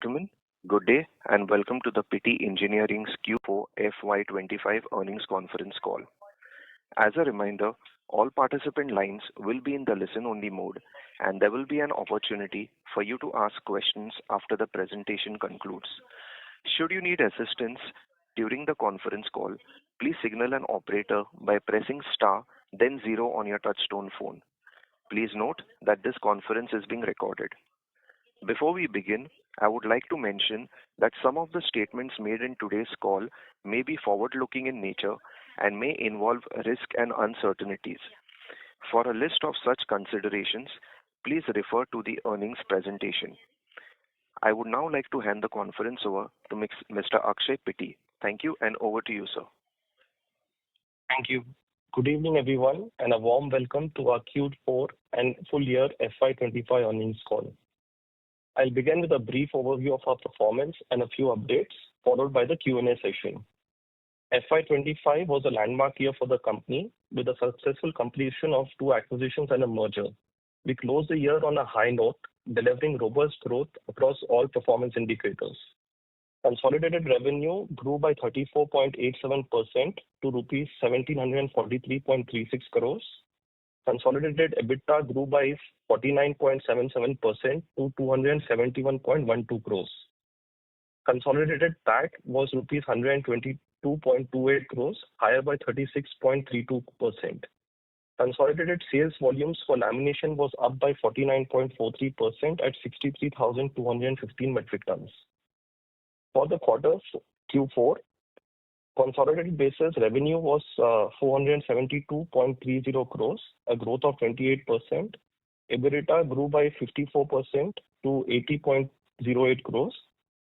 Gentlemen, good day and welcome to the Pitti Engineering's Q4FY25 earnings conference call. As a reminder, all participant lines will be in the listen-only mode, and there will be an opportunity for you to ask questions after the presentation concludes. Should you need assistance during the conference call, please signal an operator by pressing star, then zero on your touchtone phone. Please note that this conference is being recorded. Before we begin, I would like to mention that some of the statements made in today's call may be forward-looking in nature and may involve risk and uncertainties. For a list of such considerations, please refer to the earnings presentation. I would now like to hand the conference over to Mr. Akshay Pitti. Thank you, and over to you, sir. Thank you. Good evening, everyone, and a warm welcome to our Q4 and full year FY25 earnings call. I'll begin with a brief overview of our performance and a few updates, followed by the Q&A session. FY25 was a landmark year for the company with a successful completion of 2 acquisitions and a merger. We closed the year on a high note, delivering robust growth across all performance indicators. Consolidated revenue grew by 34.87% to rupees 1,743.36 crores. Consolidated EBITDA grew by 49.77% to 271.12 crores. Consolidated PAT was rupees 122.28 crores, higher by 36.32%. Consolidated sales volumes for lamination was up by 49.43% at 63,215 metric tons. For the quarter Q4, consolidated basis revenue was 472.30 crores, a growth of 28%. EBITDA grew by 54% to 80.08 crores.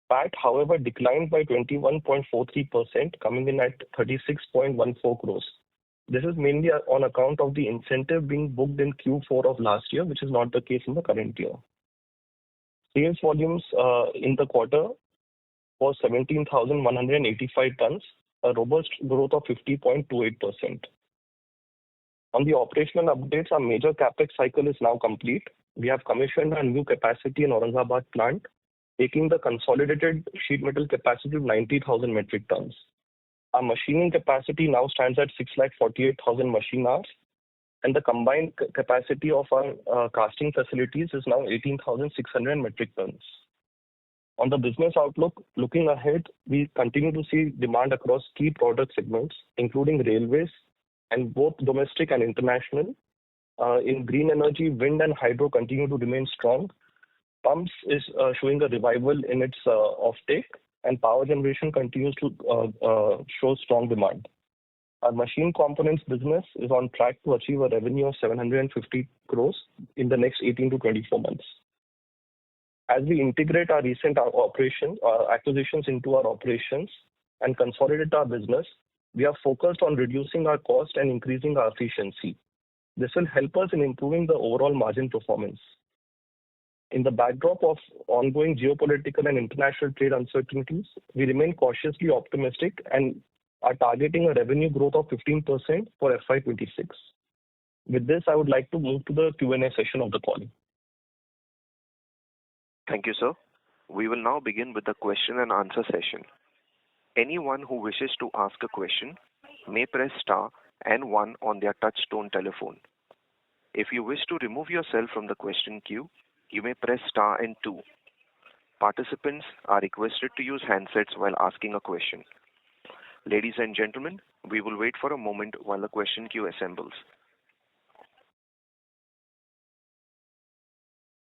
PAT, however, declined by 21.43%, coming in at 36.14 crores. This is mainly on account of the incentive being booked in Q4 of last year, which is not the case in the current year. Sales volumes in the quarter was 17,185 tons, a robust growth of 50.28%. On the operational updates, our major capex cycle is now complete. We have commissioned a new capacity in Aurangabad plant, taking the consolidated sheet metal capacity to 90,000 metric tons. Our machining capacity now stands at 648,000 machine hours, and the combined capacity of our casting facilities is now 18,600 metric tons. On the business outlook, looking ahead, we continue to see demand across key product segments, including railways and both domestic and international. In green energy, wind and hydro continue to remain strong. Pumps is showing a revival in its offtake, and power generation continues to show strong demand. Our machine components business is on track to achieve a revenue of 750 crores in the next 18 to 24 months. As we integrate our recent acquisitions into our operations and consolidate our business, we are focused on reducing our cost and increasing our efficiency. This will help us in improving the overall margin performance. In the backdrop of ongoing geopolitical and international trade uncertainties, we remain cautiously optimistic and are targeting a revenue growth of 15% for FY26. With this, I would like to move to the Q&A session of the call. Thank you, sir. We will now begin with the question and answer session. Anyone who wishes to ask a question may press star and 1 on their touch-tone telephone. If you wish to remove yourself from the question queue, you may press star and 2. Participants are requested to use handsets while asking a question. Ladies and gentlemen, we will wait for a moment while the question queue assembles.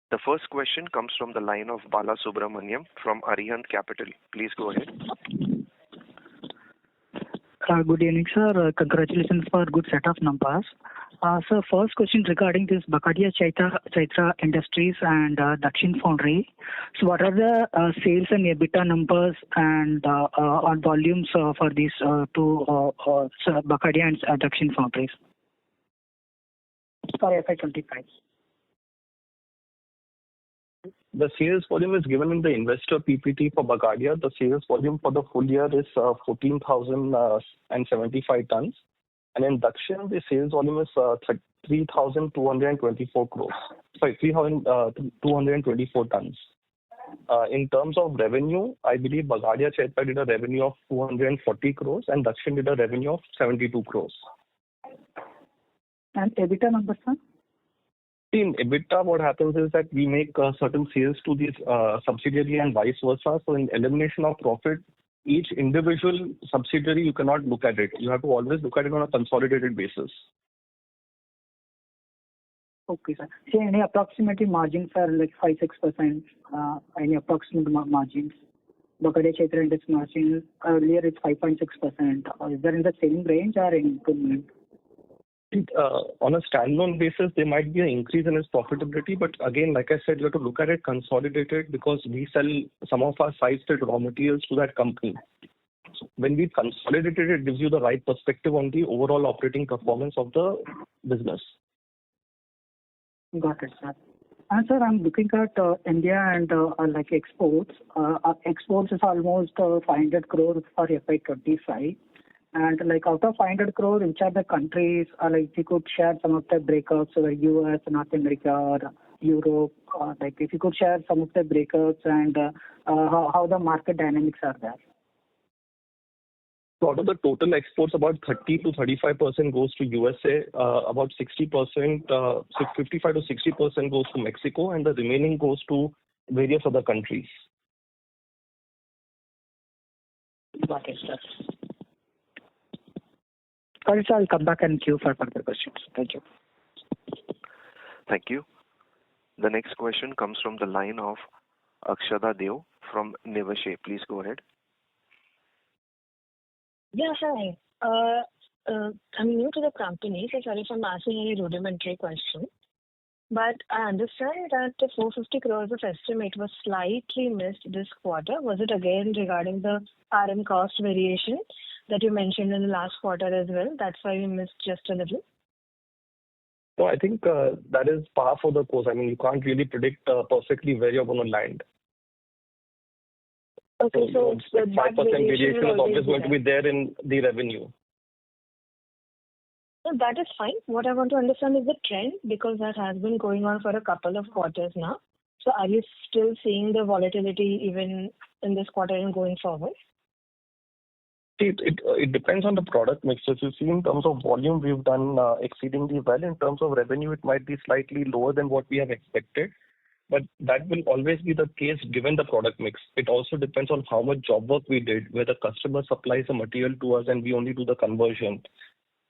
The first question comes from the line of Bala Subramaniam from Arihant Capital. Please go ahead. Good evening, sir. Congratulations for a good set of numbers. Sir, first question regarding this Bagadia Chaitra Industries and Dakshin Foundry. So what are the sales and EBITDA numbers and on volumes for these two Bagadia and Dakshin Foundries? For FY25. The sales volume is given in the investor PPT for Bagadia. The sales volume for the full year is 14,075 tons. And in Dakshin, the sales volume is 3,224 crores. Sorry, 3,224 tons. In terms of revenue, I believe Bagadia Chaitra did a revenue of 240 crores and Dakshin did a revenue of 72 crores. And EBITDA numbers, sir? In EBITDA, what happens is that we make certain sales to these subsidiary and vice versa. So in elimination of profit, each individual subsidiary, you cannot look at it. You have to always look at it on a consolidated basis. Okay, sir. So any approximate margins are like 5-6%, any approximate margins? Bagadia Chaitra Index margin, earlier it's 5.6%. Is that in the same range or any improvement? On a standalone basis, there might be an increase in its profitability. But again, like I said, you have to look at it consolidated because we sell some of our sites-led raw materials to that company. So when we consolidate it, it gives you the right perspective on the overall operating performance of the business. Got it, sir. And sir, I'm looking at India and like exports. Exports is almost 500 crores for FY25. And like out of 500 crores, which are the countries, like if you could share some of the breakups, over US, North America, or Europe, like if you could share some of the breakups and how the market dynamics are there. So out of the total exports, about 30 to 35% goes to USA, about 60%, 55 to 60% goes to Mexico, and the remaining goes to various other countries. Got it, sir. Sorry, sir, I'll come back and queue for further questions. Thank you. Thank you. The next question comes from the line of Akshada Deo from Niveshaay. Please go ahead. Yeah, hi. I'm new to the company, so sorry if I'm asking any rudimentary question. But I understand that the 450 crores of estimate was slightly missed this quarter. Was it again regarding the RM cost variation that you mentioned in the last quarter as well? That's why we missed just a little. So I think that is par for the course. I mean, you can't really predict perfectly where you're going to land. Okay, so 5% variation is always going to be there in the revenue. So that is fine. What I want to understand is the trend, because that has been going on for a couple of quarters now. So are you still seeing the volatility even in this quarter and going forward? See, it depends on the product mix. If you see in terms of volume, we've done exceedingly well. In terms of revenue, it might be slightly lower than what we have expected. But that will always be the case given the product mix. It also depends on how much job work we did, where the customer supplies the material to us and we only do the conversion.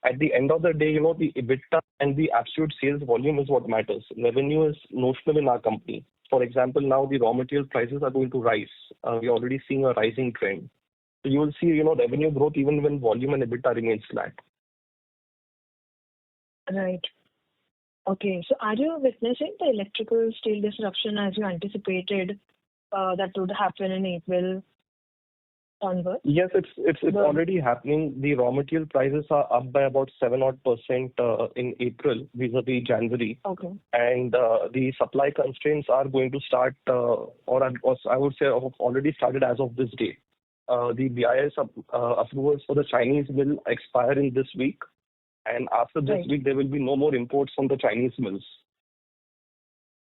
At the end of the day, the EBITDA and the absolute sales volume is what matters. Revenue is notional in our company. For example, now the raw material prices are going to rise. We're already seeing a rising trend. So you will see, revenue growth even when volume and EBITDA remains flat. Right. Okay, so are you witnessing the electrical steel disruption as you anticipated that would happen in April onwards? Yes, it's already happening. The raw material prices are up by about 7% in April vis-a-vis January. Okay. And the supply constraints are going to start, or I would say have already started as of this day. The BIS approvals for the Chinese will expire in this week. And after this week, there will be no more imports from the Chinese mills.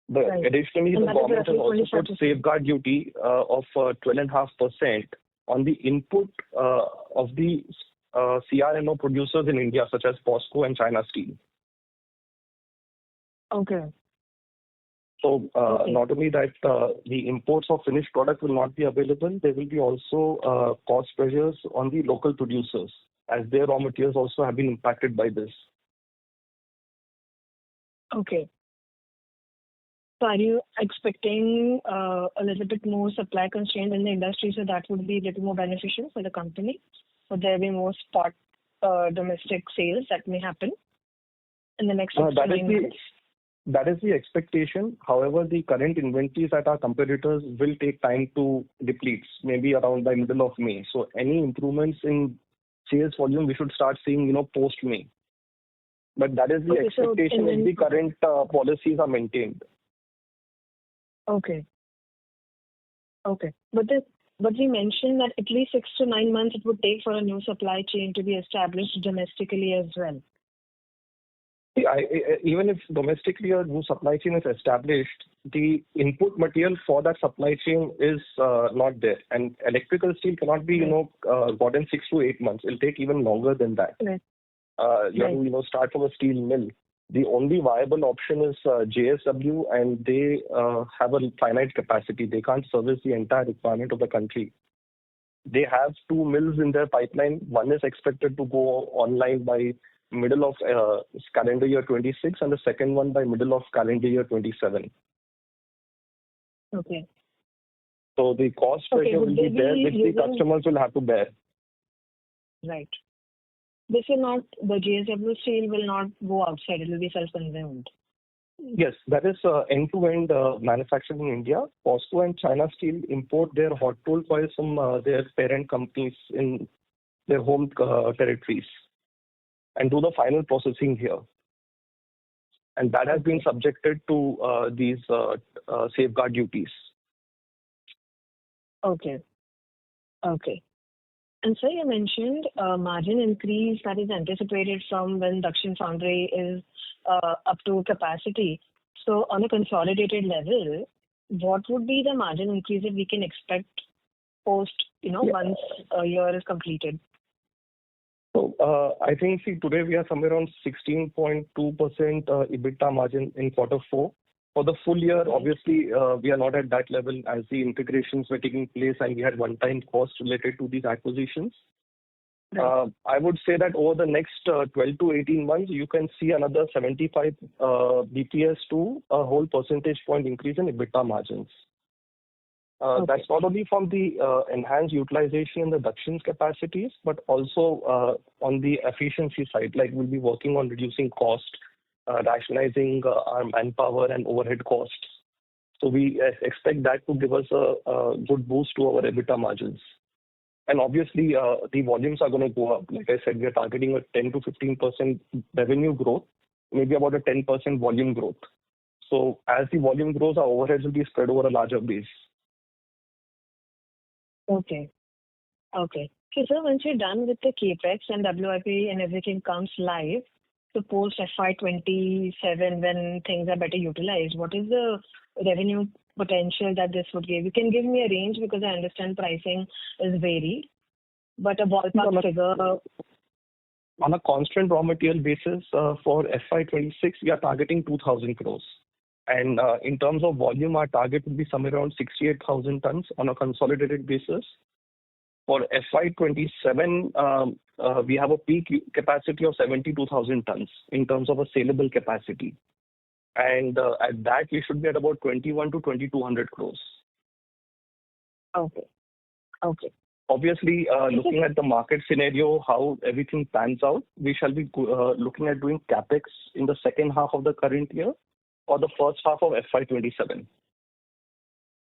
Additionally, the government has also put safeguard duty of 12.5% on the input of the CRNO producers in India, such as POSCO and China Steel. Okay. So not only that, the imports of finished product will not be available, there will be also cost pressures on the local producers, as their raw materials also have been impacted by this. Okay. So are you expecting a little bit more supply constraint in the industry, so that would be a little more beneficial for the company? Would there be more spot domestic sales that may happen in the next 6 to 9 months? That is the expectation. However, the current inventories at our competitors will take time to deplete, maybe around by middle of May. So any improvements in sales volume, we should start seeing, post-May. But that is the expectation if the current policies are maintained. Okay. Okay. But we mentioned that at least 6 to 9 months it would take for a new supply chain to be established domestically as well. Even if domestically a new supply chain is established, the input material for that supply chain is not there. And electrical steel cannot be, gotten 6 to 8 months. It'll take even longer than that. Right. You have to, start from a steel mill. The only viable option is JSW, and they have a finite capacity. They can't service the entire requirement of the country. They have 2 mills in their pipeline. One is expected to go online by middle of calendar year 26, and the second one by middle of calendar year 27. Okay. So the cost pressure will be there, which the customers will have to bear. Right. The JSW steel will not go outside. It will be self-consumed. Yes, that is end-to-end manufacturing in India. POSCO and China Steel import their hot rolled coils from their parent companies in their home territories and do the final processing here. And that has been subjected to these safeguard duties. Okay. And so you mentioned margin increase that is anticipated from when Dakshin Foundry is up to capacity. So on a consolidated level, what would be the margin increase that we can expect post, once a year is completed? So I think, today we are somewhere around 16.2% EBITDA margin in Q4. For the full year, obviously, we are not at that level as the integrations were taking place and we had one-time costs related to these acquisitions. Right. I would say that over the next 12 to 18 months, you can see another 75 BPS to a whole percentage point increase in EBITDA margins. That's not only from the enhanced utilization in the Dakshin's capacities, but also on the efficiency side. Like we'll be working on reducing cost, rationalizing our manpower and overhead costs. So we expect that to give us a good boost to our EBITDA margins. And obviously, the volumes are going to go up. Like I said, we are targeting a 10 to 15% revenue growth, maybe about a 10% volume growth. So as the volume grows, our overheads will be spread over a larger base. Okay. So once you're done with the capex and WIP and everything comes live, so post FY27 when things are better utilized, what is the revenue potential that this would give? You can give me a range because I understand pricing is varied, but a ballpark figure. On a constant raw material basis for FY26, we are targeting 2,000 crores. And in terms of volume, our target would be somewhere around 68,000 tons on a consolidated basis. For FY27, we have a peak capacity of 72,000 tons in terms of a saleable capacity. And at that, we should be at about 21 to 2,200 crores. Okay. Obviously, looking at the market scenario, how everything pans out, we shall be looking at doing capex in the second half of the current year or the first half of FY27.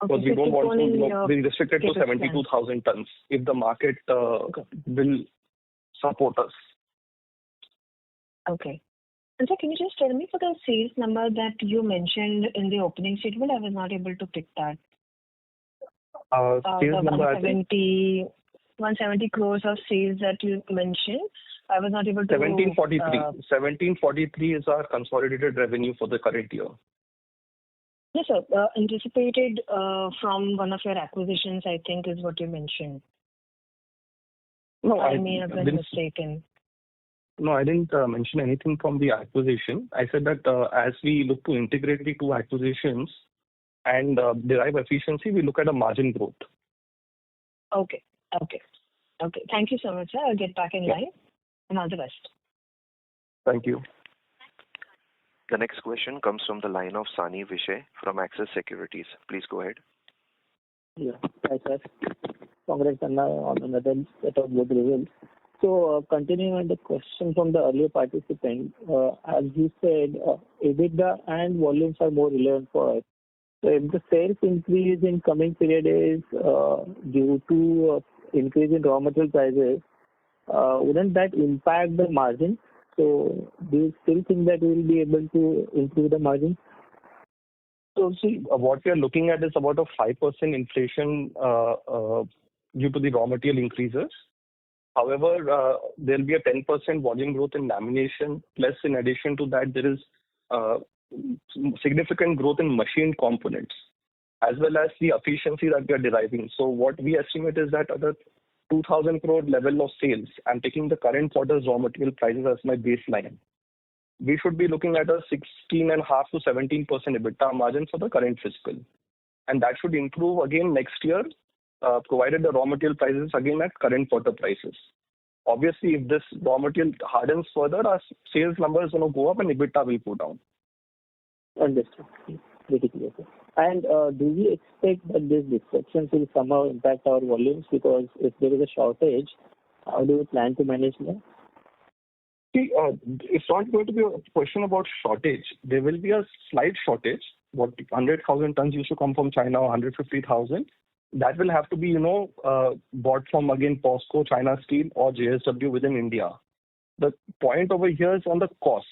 Because we don't want to be restricted to 72,000 tons if the market will support us. Okay. And so can you just tell me for the sales number that you mentioned in the opening statement? I was not able to pick that. Sales number, 170 crores of sales that you mentioned. I was not able to. 1743 is our consolidated revenue for the current year. Yes, sir. Anticipated from one of your acquisitions, I think, is what you mentioned. No, I may have been mistaken. No, I didn't mention anything from the acquisition. I said that as we look to integrate the 2 acquisitions and derive efficiency, we look at a margin growth. Okay. Thank you so much, sir. I'll get back in line and all the best. Thank you. The next question comes from the line of Sani Vishay from Axis Securities. Please go ahead. Yeah, hi sir. Congrats on another set of good results. So continuing on the question from the earlier participant, as you said, EBITDA and volumes are more relevant for us. So if the sales increase in coming period is due to increase in raw material prices, wouldn't that impact the margin? So do you still think that we will be able to improve the margin? So see, what we are looking at is about a 5% inflation due to the raw material increases. However, there'll be a 10% volume growth in lamination. Plus, in addition to that, there is significant growth in machine components, as well as the efficiency that we are deriving. So what we estimate is that at the 2,000 crore level of sales, I'm taking the current quarter's raw material prices as my baseline. We should be looking at a 16.5 to 17% EBITDA margin for the current fiscal. And that should improve again next year, provided the raw material prices again at current quarter prices. Obviously, if this raw material hardens further, our sales numbers going to go up and EBITDA will go down. Understood. Very clear, sir. And do we expect that these disruptions will somehow impact our volumes? Because if there is a shortage, how do you plan to manage that? See, it's not going to be a question about shortage. There will be a slight shortage. What 100,000 tons used to come from China, 150,000. That will have to be, bought from again POSCO, China Steel, or JSW within India. The point over here is on the cost.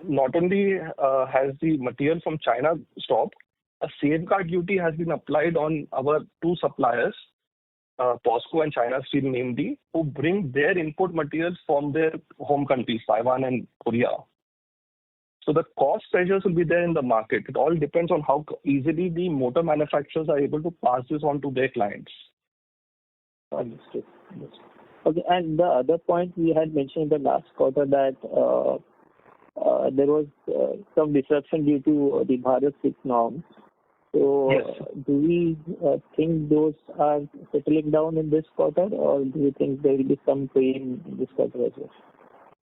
Not only has the material from China stopped, a safeguard duty has been applied on our two suppliers, POSCO and China Steel namely, who bring their input materials from their home countries, Taiwan and Korea. So the cost pressures will be there in the market. It all depends on how easily the motor manufacturers are able to pass this on to their clients. Understood. Okay, and the other point we had mentioned in the last quarter that there was some disruption due to the Bharat 6 norms. So Yes. do we think those are settling down in this quarter, or do you think there will be some pain in this quarter as well?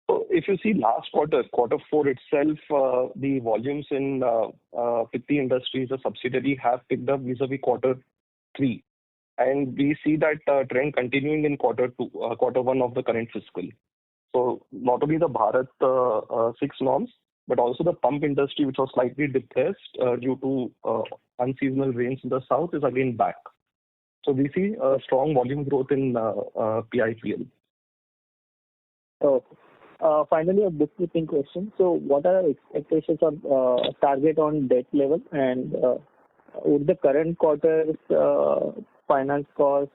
So if you see last quarter, Q4 itself, the volumes in Pitti Industries, the subsidiary, have picked up vis-a-vis Q3. And we see that trend continuing in Q1 of the current fiscal. So not only the Bharat 6 norms, but also the pump industry, which was slightly depressed due to unseasonal rains in the south, is again back. So we see a strong volume growth in PIPL. Okay. Finally, a bookkeeping question. So what are our expectations on target on debt level, and would the current quarter's finance cost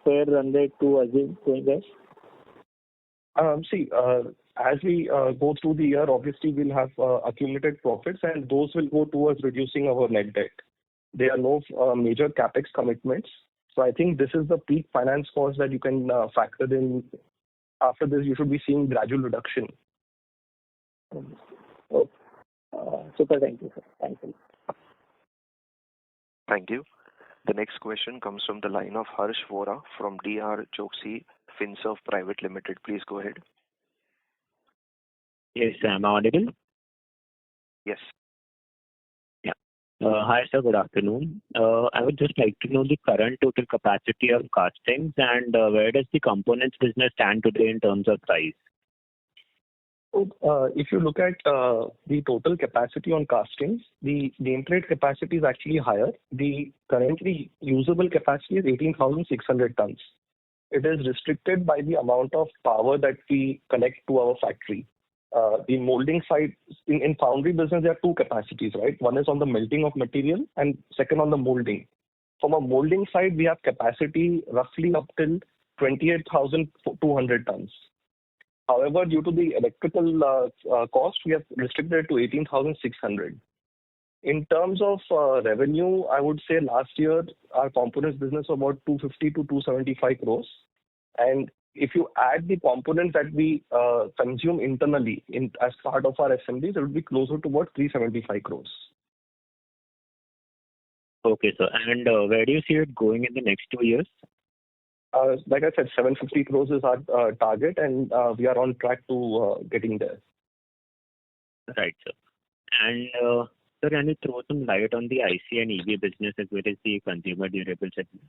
fair run rate to assume going there? As we go through the year, obviously we'll have accumulated profits, and those will go towards reducing our net debt. There are no major capex commitments. So I think this is the peak finance cost that you can factor in. After this, you should be seeing gradual reduction. Okay. Super. Thank you, sir. Thank you. Thank you. The next question comes from the line of Harsh Vora from DR Choksi Finserv Private Limited. Please go ahead. Yes, I'm audible. Yes. Yeah. Hi, sir. Good afternoon. I would just like to know the current total capacity of castings and where does the components business stand today in terms of size? So, if you look at the total capacity on castings, the nameplate capacity is actually higher. The currently usable capacity is 18,600 tons. It is restricted by the amount of power that we connect to our factory. The molding side, in foundry business, there are two capacities, right? One is on the melting of material and second on the molding. From a molding side, we have capacity roughly up till 28,200 tons. However, due to the electrical cost, we have restricted it to 18,600. In terms of revenue, I would say last year our components business was about 250 to 275 crores. And if you add the components that we consume internally as part of our assemblies, it would be closer to about 375 crores. Okay, sir. And where do you see it going in the next 2 years? Like I said, 750 crores is our target, and we are on track to getting there. Right, sir. And sir, can you throw some light on the IC and EV business as well as the consumer durable segment?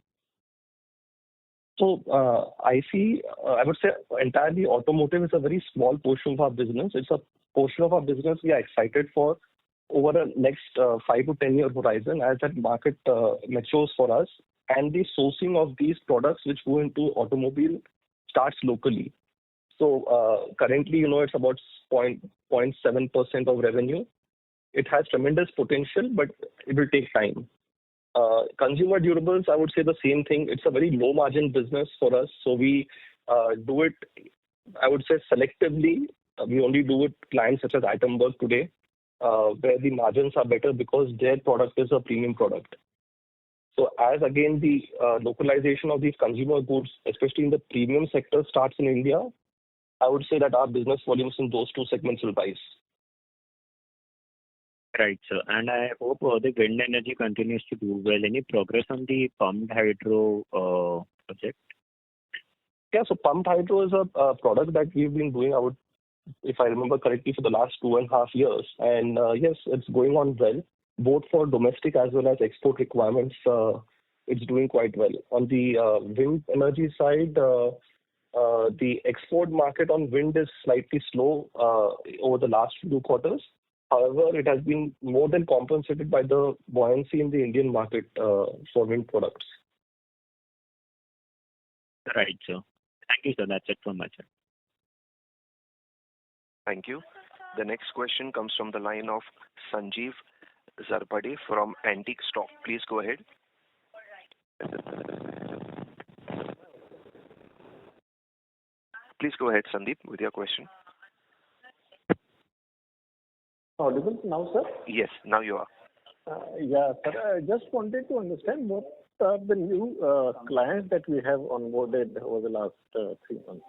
So IC, I would say entirely automotive is a very small portion of our business. It's a portion of our business we are excited for over the next 5 to 10 year horizon as that market matures for us, and the sourcing of these products which go into automobile starts locally. So currently, it's about 0.7% of revenue. It has tremendous potential, but it will take time. Consumer durables, I would say the same thing. It's a very low margin business for us. So we do it, I would say, selectively. We only do it clients such as Itemberg today, where the margins are better because their product is a premium product. So as again the localization of these consumer goods, especially in the premium sector, starts in India, I would say that our business volumes in those two segments will rise. Right, sir. And I hope the wind energy continues to do well. Any progress on the pumped hydro project? Yeah, so pumped hydro is a product that we've been doing, if I remember correctly, for the last 2.5 years. And yes, it's going on well, both for domestic as well as export requirements. It's doing quite well. On the wind energy side, the export market on wind is slightly slow over the last few quarters. However, it has been more than compensated by the buoyancy in the Indian market for wind products. Right, sir. Thank you, sir. That's it from my side. Thank you. The next question comes from the line of Sanjeev Zarpade from Antique Stock. Please go ahead. Please go ahead, Sandeep, with your question. Audible now, sir? Yes, now you are. Yeah, sir. I just wanted to understand what are the new clients that we have onboarded over the last 3 months.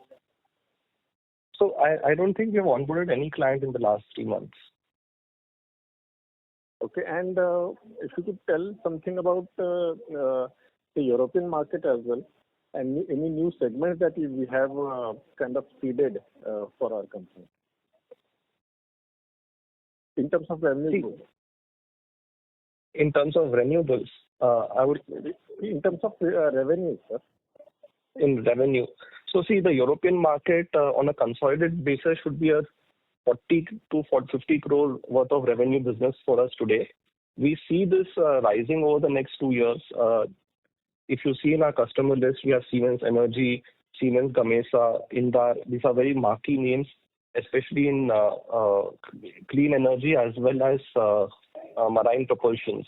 So I don't think we have onboarded any client in the last 3 months. Okay, and if you could tell something about the European market as well, and any new segments that we have kind of seeded for our company in terms of revenue. In terms of renewables, I would. In terms of revenue, sir. In revenue. So see, the European market on a consolidated basis should be a 40 to 50 crore worth of revenue business for us today. We see this rising over the next 2 years. If you see in our customer list, we have Siemens Energy, Siemens Gamesa, Indar. These are very marquee names, especially in clean energy as well as marine propulsions.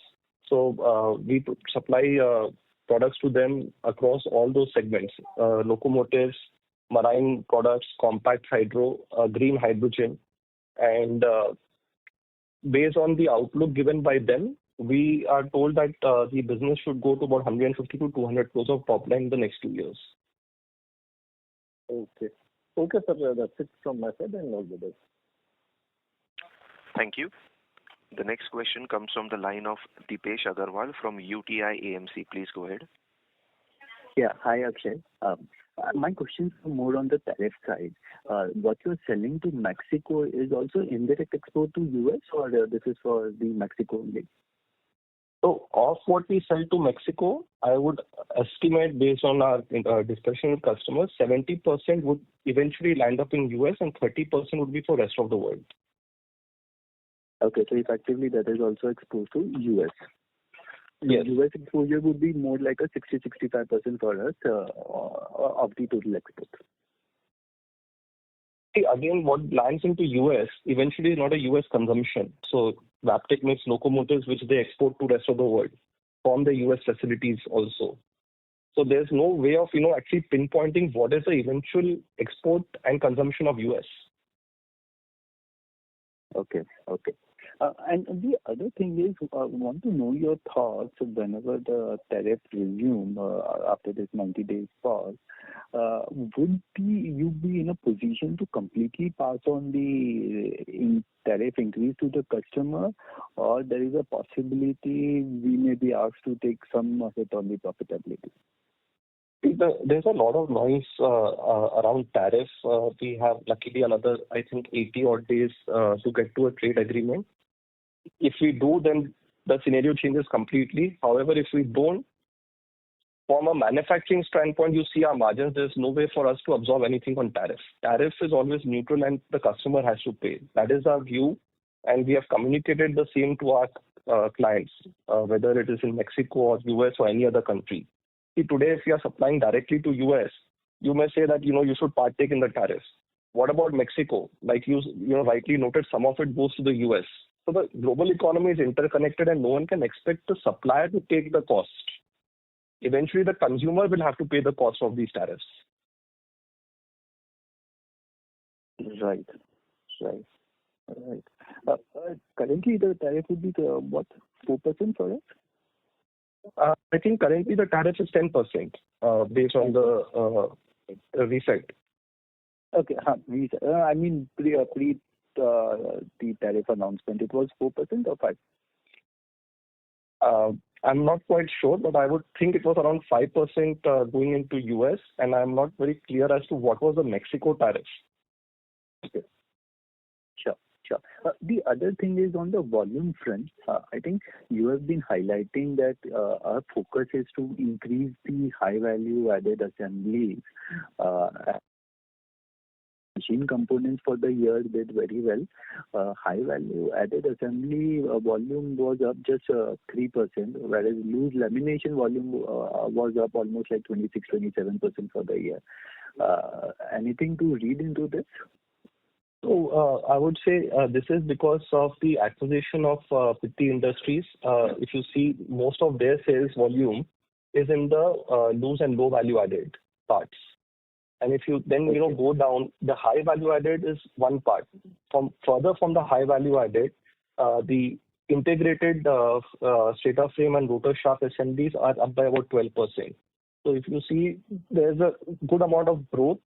So we supply products to them across all those segments, locomotives, marine products, compact hydro, green hydrogen. And based on the outlook given by them, we are told that the business should go to about 150 to 200 crores of top line in the next 2 years. Okay. Okay, sir. That's it from my side, and all the best. Thank you. The next question comes from the line of Dipesh Agarwal from UTI AMC. Please go ahead. Yeah. Hi, Akshay. My question is more on the tariff side. What you're selling to Mexico is also indirect export to US, or this is for the Mexico only? So of what we sell to Mexico, I would estimate based on our discussion with customers, 70% would eventually land up in US and 30% would be for rest of the world. Okay, so effectively that is also exposed to US. Yes. US exposure would be more like a 60-65% for us of the total export. See, again, what lands into US eventually is not a US consumption. So Wabtec makes locomotives which they export to rest of the world from the US facilities also. So there's no way of actually pinpointing what is the eventual export and consumption of US. Okay. And the other thing is, I want to know your thoughts whenever the tariff resume after this 90 days pause. Would you be in a position to completely pass on the tariff increase to the customer, or there is a possibility we may be asked to take some of it on the profitability? There's a lot of noise around tariffs. We have luckily another, I think, 80 odd days to get to a trade agreement. If we do, then the scenario changes completely. However, if we don't, from a manufacturing standpoint, you see our margins, there's no way for us to absorb anything on tariffs. Tariff is always neutral and the customer has to pay. That is our view, and we have communicated the same to our clients, whether it is in Mexico or US or any other country. See, today, if you are supplying directly to US, you may say that, you should partake in the tariffs. What about Mexico? Like you rightly noted, some of it goes to the US. So the global economy is interconnected and no one can expect the supplier to take the cost. Eventually, the consumer will have to pay the cost of these tariffs. Right. Currently, the tariff would be what, 4% for us? I think currently the tariff is 10% based on the reset. Okay, I mean pre the tariff announcement, it was 4% or 5%? I'm not quite sure, but I would think it was around 5% going into US, and I'm not very clear as to what was the Mexico tariff. Okay. Sure. The other thing is on the volume front. I think you have been highlighting that our focus is to increase the high value added assemblies. Machine components for the year did very well. High value added assembly volume was up just 3%, whereas loose lamination volume was up almost like 26-27% for the year. Anything to read into this? So I would say this is because of the acquisition of Pitti Industries. If you see, most of their sales volume is in the loose and low value added parts. And if you then go down, the high value added is one part. Further from the high value added, the integrated stator frame and rotor shaft assemblies are up by about 12%. So if you see, there's a good amount of growth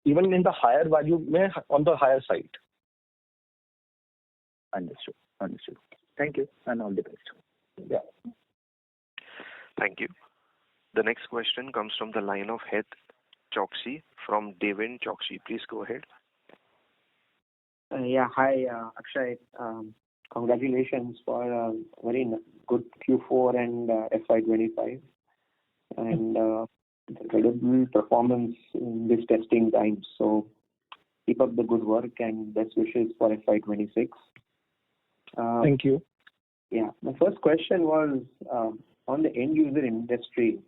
even in the higher value on the higher side. Understood. Thank you and all the best. Yeah. Thank you. The next question comes from the line of Het Choksey from Devin Choksey. Please go ahead. Hi, Akshay. Congratulations for a very good Q4 and FY25 and incredible performance in this testing time. So keep up the good work and best wishes for FY26. Thank you. Yeah, my first question was on the end user industry.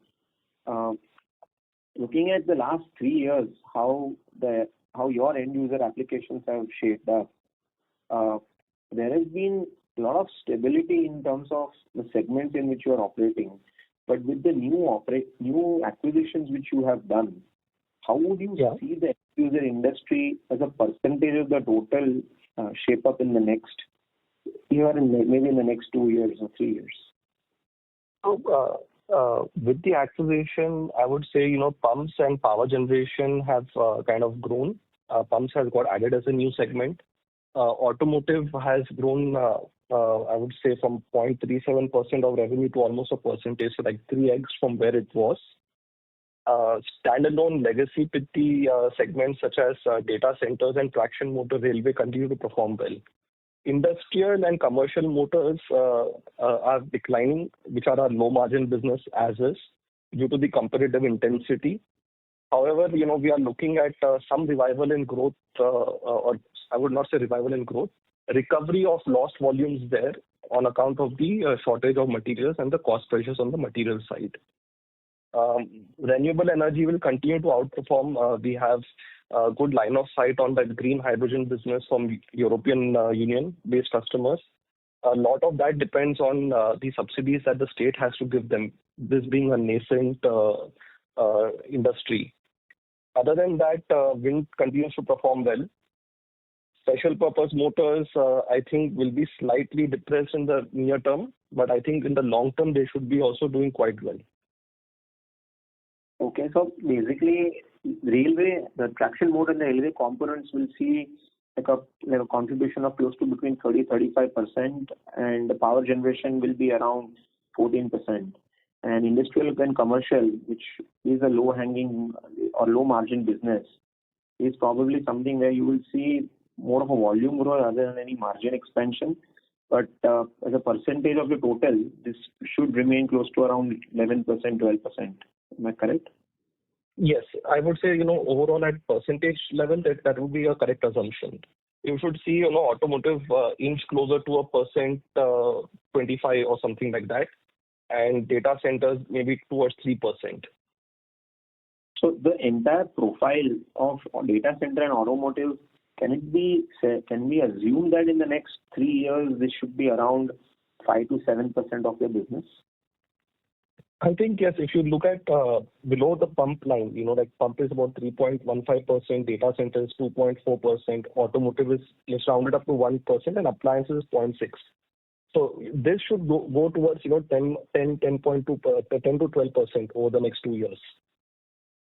Looking at the last 3 years, how your end user applications have shaped up, there has been a lot of stability in terms of the segments in which you are operating. But with the new acquisitions which you have done, how would you see the end user industry as a percentage of the total shape up in the next year and maybe in the next 2 years or 3 years? So, with the acquisition, I would say, pumps and power generation have kind of grown. Pumps has got added as a new segment. Automotive has grown, I would say, from 0.37% of revenue to almost a percentage, so like 3x from where it was. Standalone legacy Pitti segments such as data centers and traction motor railway continue to perform well. Industrial and commercial motors are declining, which are our low margin business as is, due to the competitive intensity. However, we are looking at some revival in growth, or I would not say revival in growth, recovery of lost volumes there on account of the shortage of materials and the cost pressures on the material side. Renewable energy will continue to outperform. We have a good line of sight on that green hydrogen business from European Union-based customers. A lot of that depends on the subsidies that the state has to give them, this being a nascent industry. Other than that, wind continues to perform well. Special purpose motors, I think, will be slightly depressed in the near term, but I think in the long term, they should be also doing quite well. Okay, so basically, railway, the traction motor and the railway components will see like a contribution of close to between 30-35%, and the power generation will be around 14%. And industrial and commercial, which is a low-hanging or low-margin business, is probably something where you will see more of a volume growth rather than any margin expansion. But as a percentage of the total, this should remain close to around 11%, 12%. Am I correct? Yes, I would say, overall at percentage level, that would be a correct assumption. You should see, automotive inch closer to a percent, 25 or something like that, and data centers maybe towards 3%. So the entire profile of data center and automotive can we assume that in the next 3 years this should be around 5 to 7% of your business? I think, yes, if you look at below the pump line, like pump is about 3.15%, data center is 2.4%, automotive is rounded up to 1%, and appliances is 0.6. So this should go towards 10.2, 10 to 12% over the next 2 years.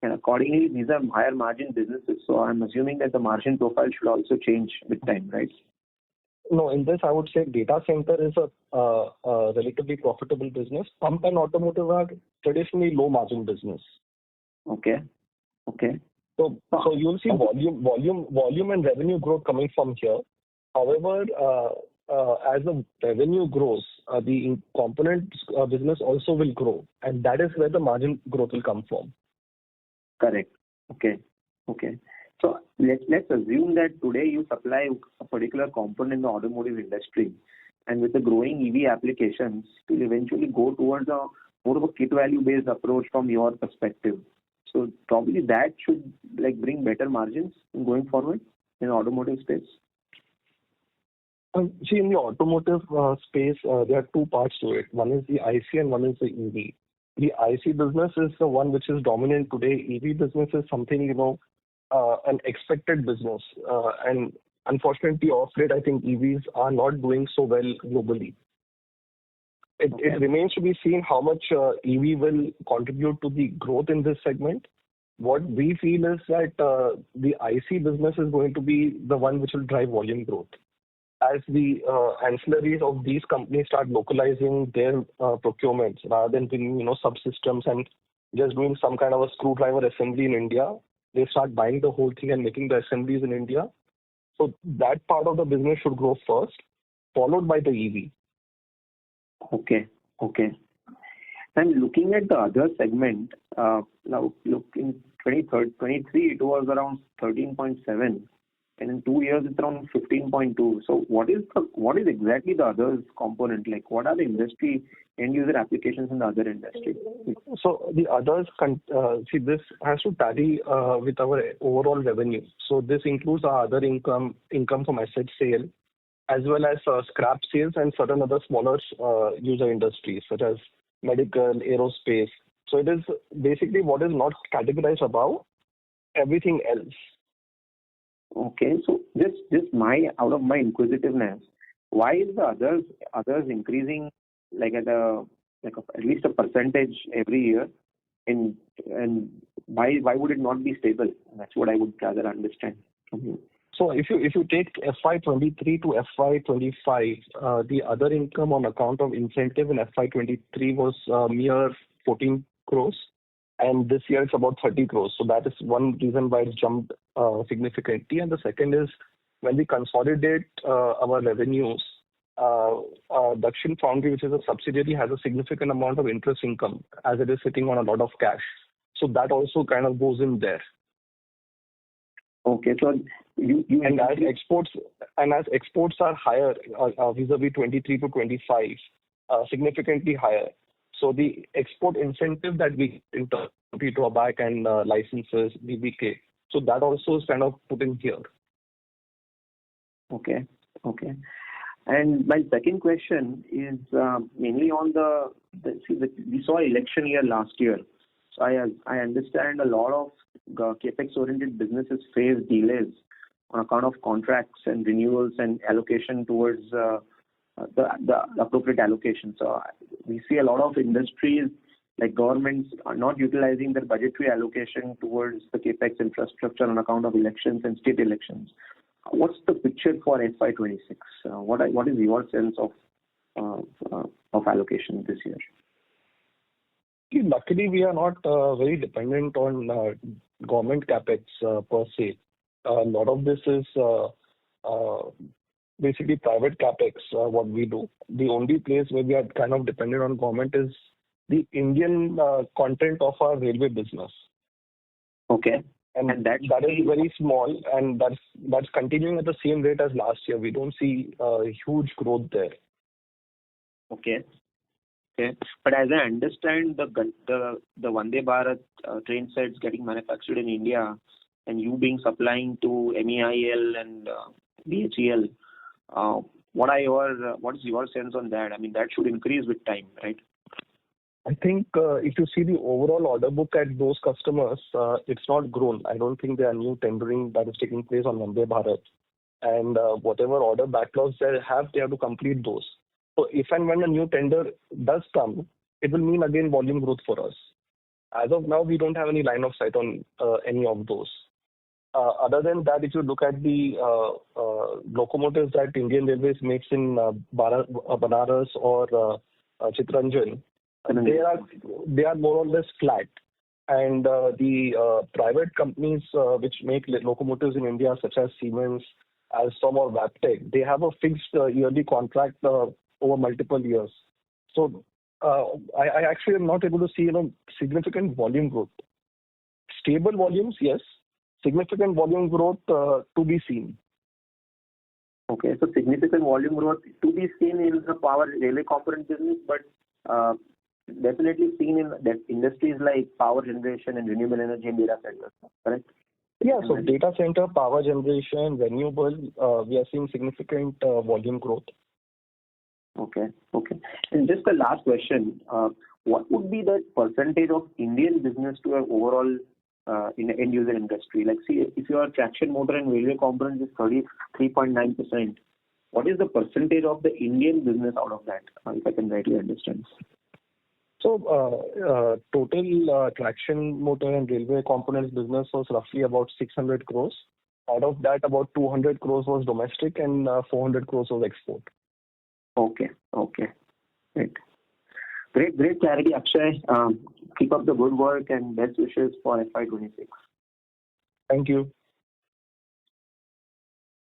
And accordingly, these are higher margin businesses. So I'm assuming that the margin profile should also change with time, right? No, in this, I would say data center is a relatively profitable business. Pump and automotive are traditionally low margin business. Okay. So you'll see volume and revenue growth coming from here. However, as the revenue grows, the components business also will grow, and that is where the margin growth will come from. Correct. Okay. So let's assume that today you supply a particular component in the automotive industry, and with the growing EV applications, will eventually go towards a more of a kit value based approach from your perspective. So probably that should bring better margins going forward in the automotive space. See, in the automotive space, there are two parts to it. One is the IC and one is the EV. The IC business is the one which is dominant today. EV business is something, an expected business. And unfortunately, off late, I think EVs are not doing so well globally. It remains to be seen how much EV will contribute to the growth in this segment. What we feel is that the IC business is going to be the one which will drive volume growth. As the ancillaries of these companies start localizing their procurements rather than bringing, subsystems and just doing some kind of a screwdriver assembly in India, they start buying the whole thing and making the assemblies in India. So that part of the business should grow first, followed by the EV. Okay. And looking at the other segment, now look in 2023 it was around 13.7. And in 2 years, it's around 15.2. So what is exactly the others component? What are the industry end user applications in the other industry? So the others, this has to tally with our overall revenue. So this includes our other income from asset sale, as well as scrap sales and certain other smaller user industries such as medical, aerospace. So it is basically what is not categorized above everything else. Okay, so just out of my inquisitiveness, why is the others increasing at least a percentage every year, and why would it not be stable? That's what I would rather understand from you. So if you take FY23 to FY25, the other income on account of incentive in FY23 was mere 14 crores. And this year it's about 30 crores. So that is one reason why it jumped significantly. And the second is when we consolidate our revenues, Dakshin Foundry, which is a subsidiary, has a significant amount of interest income as it is sitting on a lot of cash. So that also kind of goes in there. Okay, so as exports are higher vis-a-vis 23 to 25, significantly higher. So the export incentive that we enter to back and licenses, BBK, so that also is kind of put in here. Okay. And my second question is mainly on we saw election year last year. So I understand a lot of capex-oriented businesses face delays on account of contracts and renewals and allocation towards the appropriate allocation. So we see a lot of industries like governments are not utilizing their budgetary allocation towards the capex infrastructure on account of elections and state elections. What's the picture for FY26? What is your sense of allocation this year? Luckily, we are not very dependent on government capex per se. A lot of this is basically private capex, what we do. The only place where we are kind of dependent on government is the Indian content of our railway business. Okay. And that is very small, and that's continuing at the same rate as last year. We don't see huge growth there. Okay. But as I understand, the Vande Bharat train sets getting manufactured in India and you being supplying to MEIL and BHEL, what is your sense on that? I mean, that should increase with time, right? I think if you see the overall order book at those customers, it's not grown. I don't think there are new tendering that is taking place on Vande Bharat. And whatever order backlogs they have to complete those. So if and when a new tender does come, it will mean again volume growth for us. As of now, we don't have any line of sight on any of those. Other than that, if you look at the locomotives that Indian Railways makes in Banaras or Chittaranjan, they are more or less flat. And the private companies which make locomotives in India, such as Siemens, Alstom or Wabtec, they have a fixed yearly contract over multiple years. So I actually am not able to see significant volume growth. Stable volumes, yes. Significant volume growth to be seen. Okay, so significant volume growth to be seen in the power railway component business, but definitely seen in that industries like power generation and renewable energy and data centers, correct? Yeah, so data center, power generation, renewable, we are seeing significant volume growth. Okay. And just the last question, what would be the percentage of Indian business to our overall in the end user industry? Like, see, if your traction motor and railway components is 33.9%, what is the percentage of the Indian business out of that, if I can rightly understand? So total traction motor and railway components business was roughly about 600 crores. Out of that, about 200 crores was domestic and 400 crores was export. Okay. Great clarity, Akshay. Keep up the good work and best wishes for FY26. Thank you.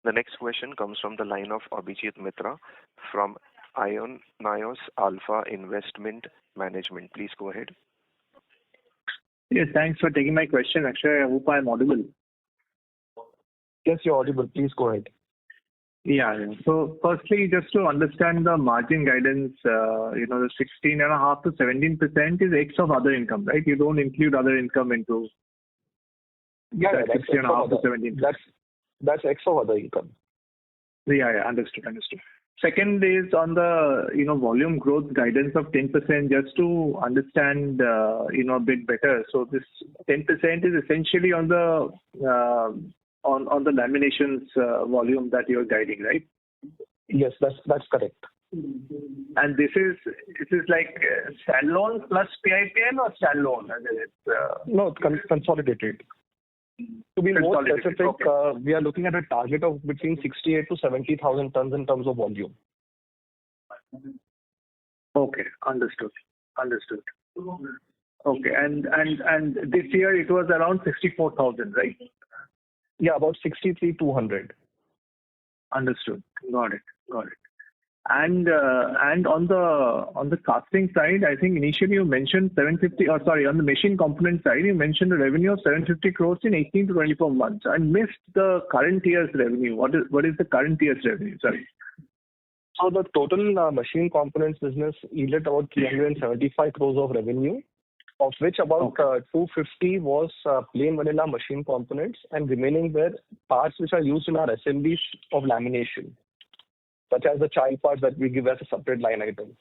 The next question comes from the line of Abhijit Mitra from Nios Alpha Investment Management. Please go ahead. Yes, thanks for taking my question. Actually, I hope I'm audible. Yes, you're audible. Please go ahead. Yeah. So firstly, just to understand the margin guidance, the 16.5% to 17% is X of other income, right? You don't include other income into that 16.5% to 17%. That's X of other income. Yeah, understood. Second is on the volume growth guidance of 10%, just to understand a bit better. So this 10% is essentially on the laminations volume that you're guiding, right? Yes, that's correct. And this is like standalone plus PIPL or standalone? No, consolidated. To be more specific, okay. We are looking at a target of between 68 to 70,000 tons in terms of volume. Okay, understood. Okay, and this year it was around 64,000, right? Yeah, about 63,200. Understood. Got it. And on the casting side, I think initially you mentioned on the machine component side, you mentioned a revenue of 750 crores in 18 to 24 months. I missed the current year's revenue. What is the current year's revenue? Sorry. So the total machine components business yielded about 375 crores of revenue, of which about 250 was plain vanilla machine components, and remaining were parts which are used in our assemblies of lamination, such as the child parts that we give as a separate line item.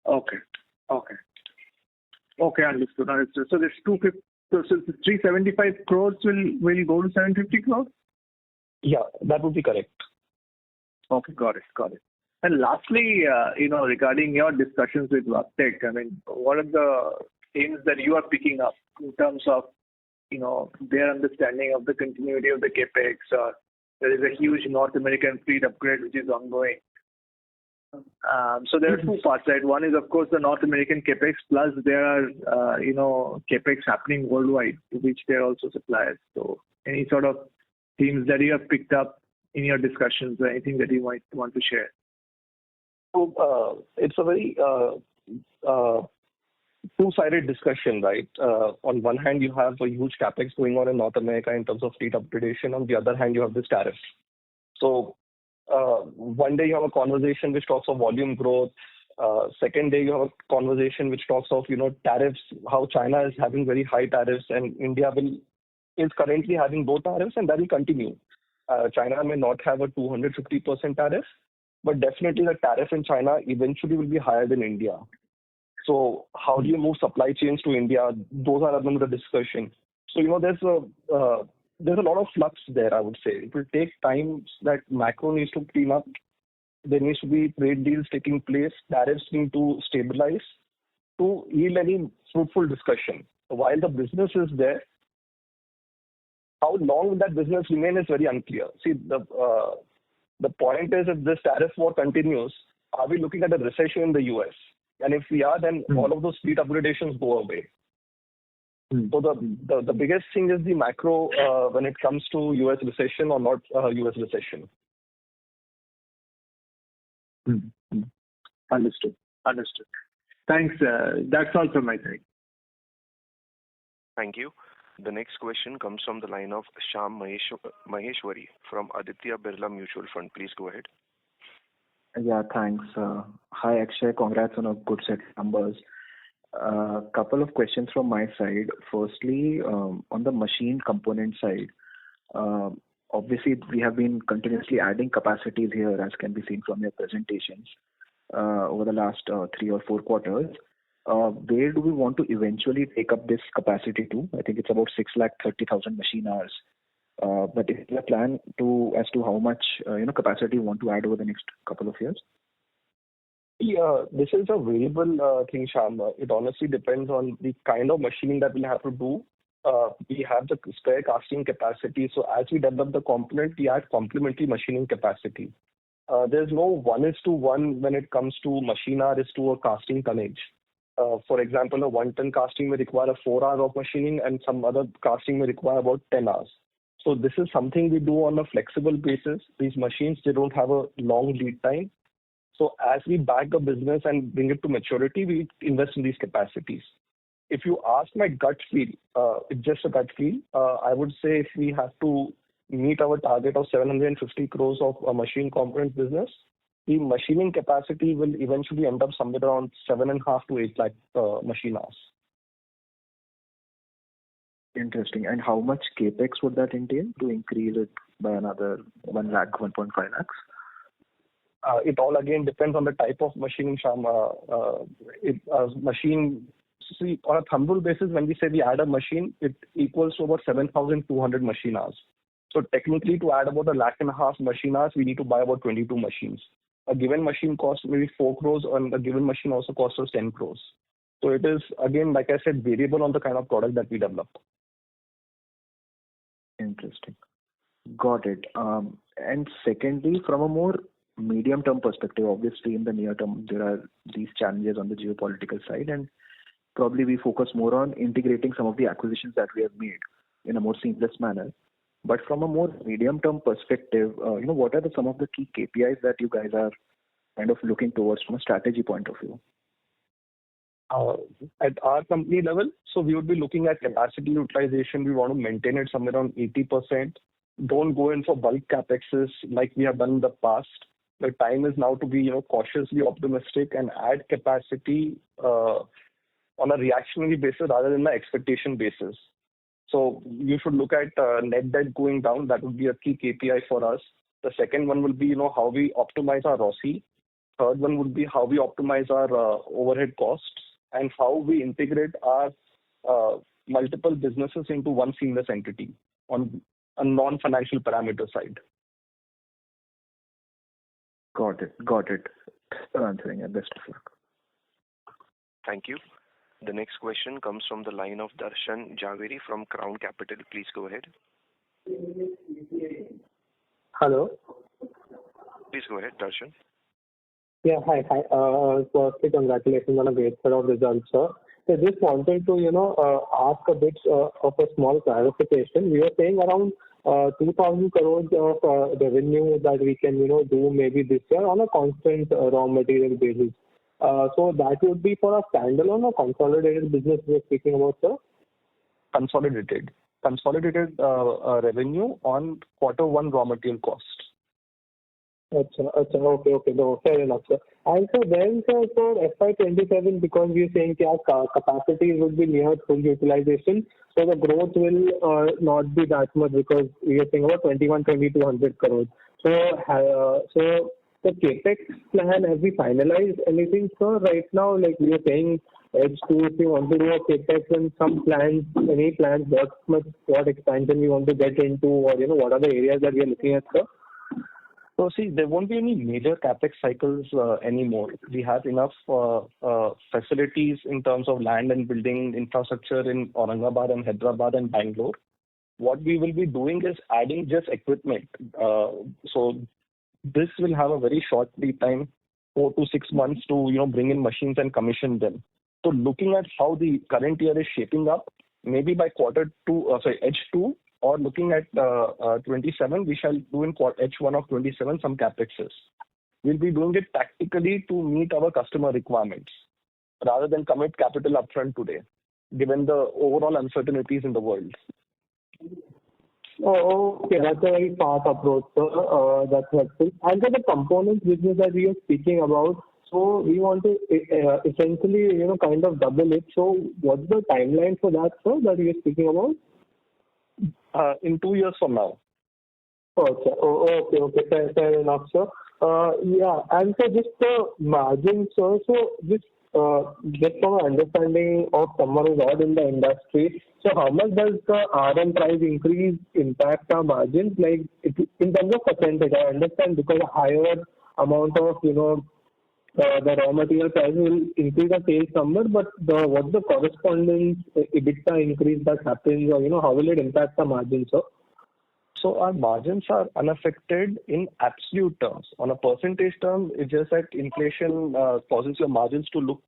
Okay, understood. So this 375 crores will go to 750 crores? Yeah, that would be correct. Okay, got it. And lastly, regarding your discussions with Wabtec, I mean, what are the things that you are picking up in terms of, their understanding of the continuity of the capex, or there is a huge North American fleet upgrade which is ongoing. So there are two parts, right? One is, of course, the North American capex, plus there are, capex happening worldwide, to which they are also suppliers. So any sort of themes that you have picked up in your discussions, or anything that you might want to share? So it's a very two-sided discussion, right? On one hand, you have a huge capex going on in North America in terms of fleet upgradation. On the other hand, you have this tariff. So one day you have a conversation which talks of volume growth. Second day you have a conversation which talks of tariffs, how China is having very high tariffs and India will is currently having both tariffs, and that will continue. China may not have a 250% tariff, but definitely the tariff in China eventually will be higher than India. So how do you move supply chains to India? Those are another discussion. So, there's a lot of flux there, I would say. It will take time that macro needs to clean up. There needs to be trade deals taking place. Tariffs need to stabilize to yield any fruitful discussion. While the business is there, how long will that business remain is very unclear. See, the point is, if this tariff war continues, are we looking at a recession in the US? And if we are, then all of those fleet upgradations go away. So the biggest thing is the macro when it comes to US recession or not US recession. Understood. Thanks. That's all from my side. Thank you. The next question comes from the line of Shyam Maheshwari from Aditya Birla Mutual Fund. Please go ahead. Yeah, thanks. Hi, Akshay. Congrats on a good set of numbers. Couple of questions from my side. Firstly, on the machine component side, obviously we have been continuously adding capacities here, as can be seen from your presentations, over the last 3 or 4 quarters. Where do we want to eventually take up this capacity to? I think it's about 630,000 machine hours. But is there a plan as to how much capacity you want to add over the next couple of years? Yeah, this is a variable thing, Shyam. It honestly depends on the kind of machining that we'll have to do. We have the spare casting capacity. So as we develop the component, we add complementary machining capacity. There's no 1:1 when it comes to machine hours to a casting tonnage. For example, a 1-ton casting may require 4 hours of machining, and some other casting may require about 10 hours. So this is something we do on a flexible basis. These machines, they don't have a long lead time. So as we back the business and bring it to maturity, we invest in these capacities. If you ask my gut feel, it's just a gut feel, I would say if we have to meet our target of 750 crores of a machine component business, the machining capacity will eventually end up somewhere around 7.5 to 8 lakh machine hours. Interesting. And how much capex would that entail to increase it by another 1 lakh, 1.5 lakhs? It all again depends on the type of machining, Shyam. See, on a thumb rule basis, when we say we add a machine, it equals to about 7,200 machine hours. So technically, to add about 1.5 lakh machine hours, we need to buy about 22 machines. A given machine costs maybe 4 crores, and a given machine also costs us 10 crores. So it is, again, like I said, variable on the kind of product that we develop. Interesting. Got it. And secondly, from a more medium-term perspective, obviously in the near term, there are these challenges on the geopolitical side, and probably we focus more on integrating some of the acquisitions that we have made in a more seamless manner. But from a more medium-term perspective, what are some of the key KPIs that you guys are kind of looking towards from a strategy point of view? At our company level, so we would be looking at capacity utilization. We want to maintain it somewhere around 80%. Don't go in for bulk capexes like we have done in the past. The time is now to be cautiously optimistic and add capacity on a reactionary basis rather than an expectation basis. So you should look at net debt going down. That would be a key KPI for us. The second one will be how we optimize our ROCE. Third one would be how we optimize our overhead costs and how we integrate our multiple businesses into one seamless entity on a non-financial parameter side. Got it. Thanks for answering it. Best of luck. Thank you. The next question comes from the line of Darshan Jhaveri from Crown Capital. Please go ahead. Hello. Please go ahead, Darshan. Yeah, hi. Firstly, congratulations on a great set of results, sir. So just wanted to, ask a bit of a small clarification. We were saying around 2,000 crores of revenue that we can, do maybe this year on a constant raw material basis. So that would be for a standalone or consolidated business we're speaking about, sir? Consolidated revenue on Q1 raw material cost. Okay. No, fair enough, sir. And so then, sir, for FY27, because we are saying that capacity would be near full utilization, so the growth will not be that much because we are saying about 2,200 crores. So the capex plan, have we finalized anything, sir? Right now, like we are saying, H2, if you want to do a capex and some plans, any plans, what expansion we want to get into, or what are the areas that we are looking at, sir? So see, there won't be any major capex cycles anymore. We have enough facilities in terms of land and building infrastructure in Aurangabad and Hyderabad and Bangalore. What we will be doing is adding just equipment. So this will have a very short lead time, 4 to 6 months to bring in machines and commission them. So looking at how the current year is shaping up, maybe by H2. Or looking at 27, we shall do in H1 of 27 some capexes. We'll be doing it tactically to meet our customer requirements rather than commit capital upfront today, given the overall uncertainties in the world. Oh, okay. That's a very fast approach, sir. That's helpful. And so the components business that we are speaking about, so we want to essentially, kind of double it. So what's the timeline for that, sir, that we are speaking about? In 2 years from now. Okay. Fair enough, sir. Yeah, and so just the margin, sir. So just from an understanding of someone who's not in the industry, so how much does the RM price increase impact our margins? Like in terms of percentage, I understand because a higher amount of the raw material price will increase the sales number, but what's the corresponding EBITDA increase that happens, or how will it impact the margin, sir? So our margins are unaffected in absolute terms. On a percentage term, it's just that inflation causes your margins to look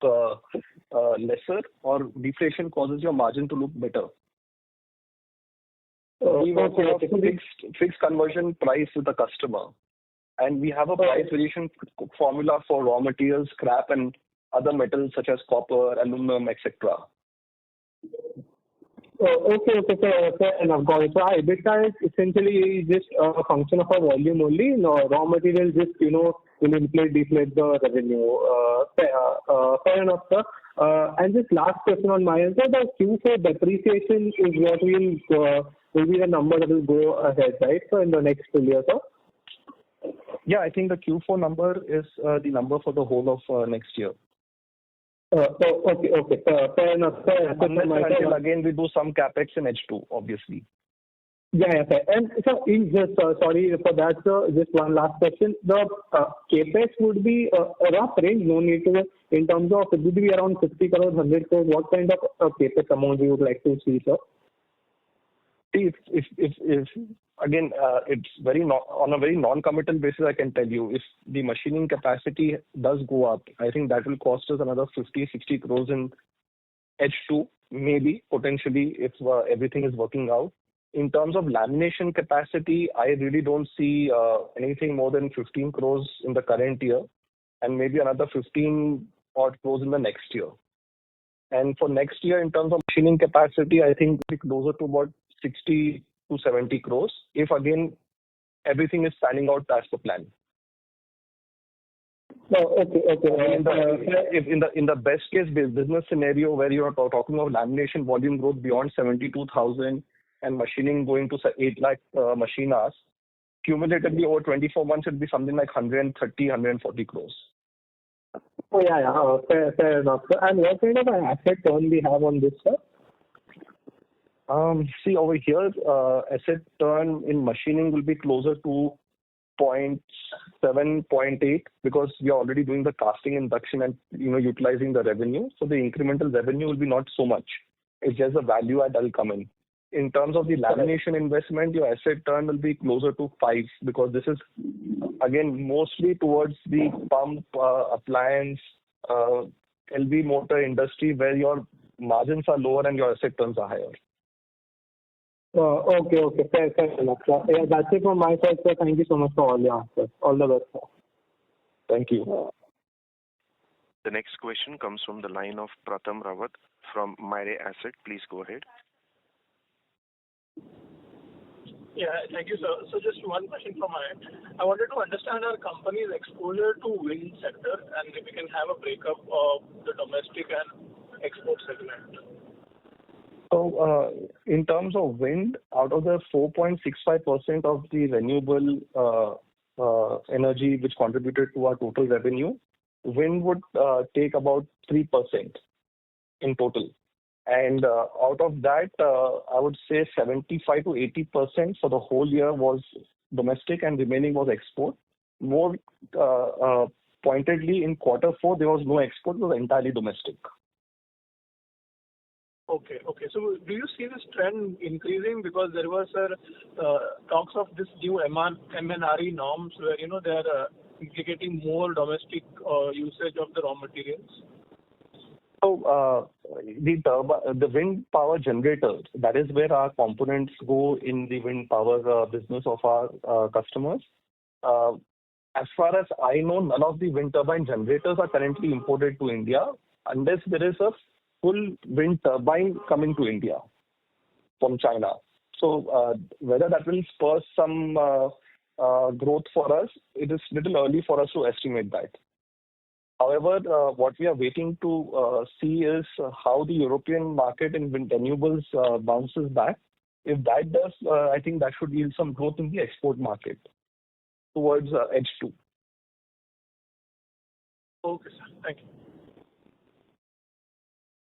lesser, or deflation causes your margin to look better. We work on a fixed conversion price with the customer. And we have a price variation formula for raw materials, scrap, and other metals such as copper, aluminum, etc. Okay, fair enough. Got it. So our EBITDA is essentially just a function of our volume only. No, raw material just, will inflate, deflate the revenue. Fair enough, sir. And just last question on my end, sir, the Q4 depreciation is what will be the number that will go ahead, right? So in the next full year, sir? Yeah, I think the Q4 number is the number for the whole of next year. Okay. Fair enough. Until again we do some capex in H2, obviously. Yeah, fair. And so, sorry for that, sir. Just one last question. The capex would be a rough range, no need to, in terms of, it would be around 50 crores, 100 crores. What kind of capex amount you would like to see, sir? See, if again, it's on a very non-committal basis, I can tell you, if the machining capacity does go up, I think that will cost us another 50-60 crores in H2, maybe, potentially, if everything is working out. In terms of lamination capacity, I really don't see anything more than 15 crores in the current year, and maybe another 15 odd crores in the next year. And for next year, in terms of machining capacity, I think we'll be closer to about 60 to 70 crores, if again everything is panning out as per plan. Okay. If in the best case business scenario where you are talking of lamination volume growth beyond 72,000 and machining going to 8 lakh machine hours, cumulatively over 24 months, it will be something like 130, 140 crores. Oh, yeah. Fair enough. And what kind of an asset turn we have on this, sir? See, over here, asset turn in machining will be closer to 0.7, 0.8, because we are already doing the casting induction and utilizing the revenue. So the incremental revenue will be not so much. It's just the value add that will come in. In terms of the lamination investment, your asset turn will be closer to 5, because this is again mostly towards the pump, appliance, LV motor industry, where your margins are lower and your asset turns are higher. Okay. Fair enough. Yeah, that's it from my side, sir. Thank you so much for all your answers. All the best, sir. Thank you. The next question comes from the line of Pratham Rawat from Mirae Asset. Please go ahead. Yeah, thank you, sir. So just one question from my end. I wanted to understand our company's exposure to wind sector, and if we can have a breakup of the domestic and export segment. So, in terms of wind, out of the 4.65% of the renewable energy which contributed to our total revenue, wind would take about 3% in total. And out of that, I would say 75 to 80% for the whole year was domestic and remaining was export. More pointedly, in Q4, there was no export, it was entirely domestic. Okay. So do you see this trend increasing because there was talks of this new MNRE norms where they are implicating more domestic usage of the raw materials? So the wind power generators, that is where our components go in the wind power business of our customers. As far as I know, none of the wind turbine generators are currently imported to India unless there is a full wind turbine coming to India from China. So whether that will spur some growth for us, it is little early for us to estimate that. However, what we are waiting to see is how the European market in wind renewables bounces back. If that does, I think that should yield some growth in the export market towards H2. Okay, sir. Thank you.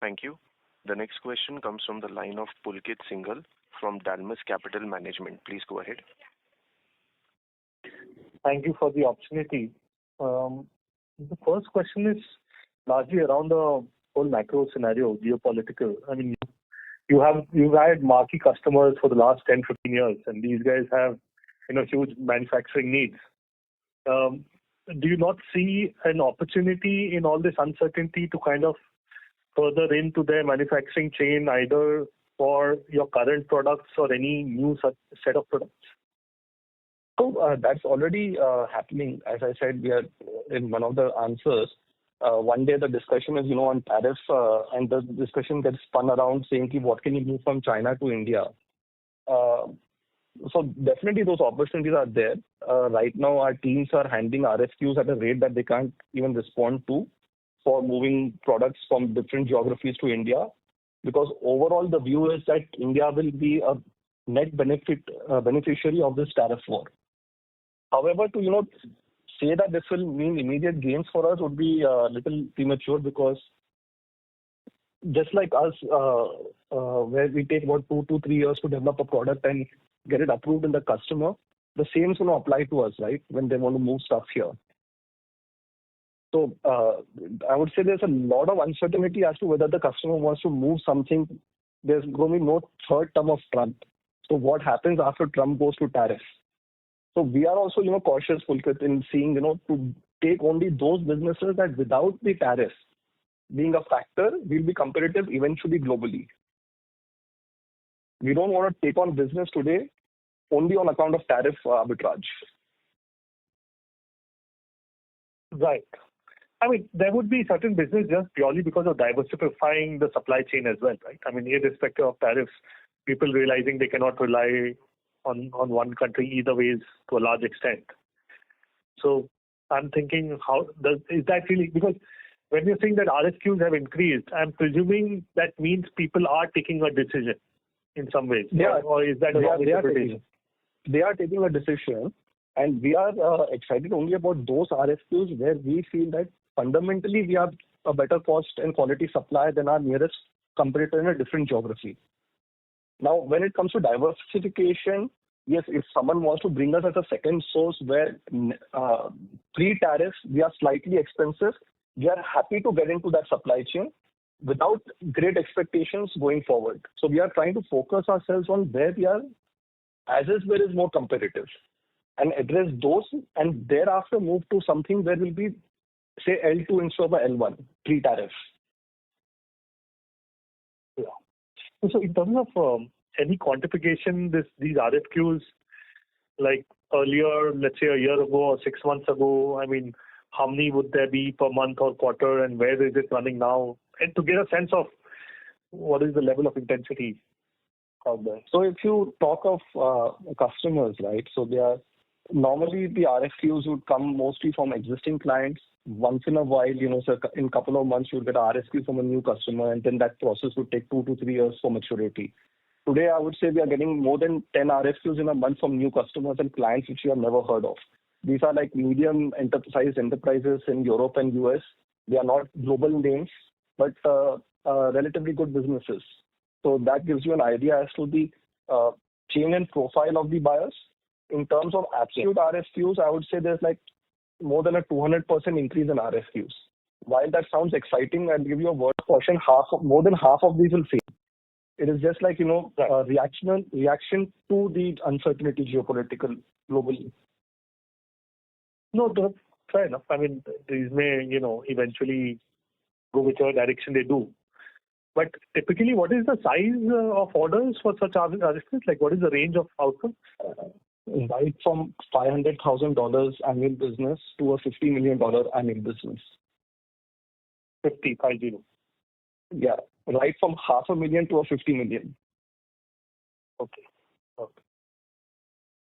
Thank you. The next question comes from the line of Pulkit Singhal from Dalmus Capital Management. Please go ahead. Thank you for the opportunity. The first question is largely around the whole macro scenario, geopolitical. I mean, you've had marquee customers for the last 10, 15 years, and these guys have huge manufacturing needs. Do you not see an opportunity in all this uncertainty to kind of further into their manufacturing chain, either for your current products or any new set of products? So that's already happening. As I said, we are in one of the answers. One day the discussion is, on tariffs, and the discussion gets spun around saying, what can you move from China to India? So definitely those opportunities are there. Right now, our teams are handling RFQs at a rate that they can't even respond to for moving products from different geographies to India. Because overall, the view is that India will be a net beneficiary of this tariff war. However, to say that this will mean immediate gains for us would be a little premature, because just like us, where we take about 2 to 3 years to develop a product and get it approved in the customer, the same is going to apply to us, right, when they want to move stuff here. So I would say there's a lot of uncertainty as to whether the customer wants to move something. There's going to be no third term of Trump. So what happens after Trump goes to tariffs? So we are also, cautious, Pulkit, in seeing, to take only those businesses that without the tariffs being a factor, will be competitive eventually globally. We don't want to take on business today only on account of tariff arbitrage. Right. I mean, there would be certain business just purely because of diversifying the supply chain as well, right? I mean, irrespective of tariffs, people realizing they cannot rely on one country either ways to a large extent. So I'm thinking, is that really, because when you're saying that RFQs have increased, I'm presuming that means people are taking a decision in some ways. Yeah. Or is that a wrong interpretation? They are taking a decision, and we are excited only about those RFQs where we feel that fundamentally we are a better cost and quality supplier than our nearest competitor in a different geography. Now, when it comes to diversification, yes, if someone wants to bring us as a second source where pre-tariffs we are slightly expensive, we are happy to get into that supply chain without great expectations going forward. So we are trying to focus ourselves on where we are, as is where is more competitive, and address those, and thereafter move to something where we'll be, say, L2 instead of L1, pre-tariff. Yeah. So in terms of any quantification, these RFQs, like earlier, let's say a year ago or 6 months ago, I mean, how many would there be per month or quarter, and where is it running now? And to get a sense of what is the level of intensity. out there? So if you talk of customers, right? So they are normally the RFQs would come mostly from existing clients. Once in a while, so in a couple of months, you'll get an RFQ from a new customer, and then that process would take 2 to 3 years for maturity. Today, I would say we are getting more than 10 RFQs in a month from new customers and clients which you have never heard of. These are like medium sized enterprises in Europe and US. They are not global names, but relatively good businesses. So that gives you an idea as to the chain and profile of the buyers. In terms of absolute RFQs, I would say there's like more than a 200% increase in RFQs. While that sounds exciting, I'll give you a word of caution, more than half of these will fail. It is just like, a reaction to the uncertainty geopolitical globally. No, fair enough. I mean, these may, eventually go whichever direction they do. But typically, what is the size of orders for such RFQs? Like, what is the range of outcomes? Right from $500,000 annual business to a $50 million annual business. 50. Yeah, right from $500,000 to a $50 million. Okay. So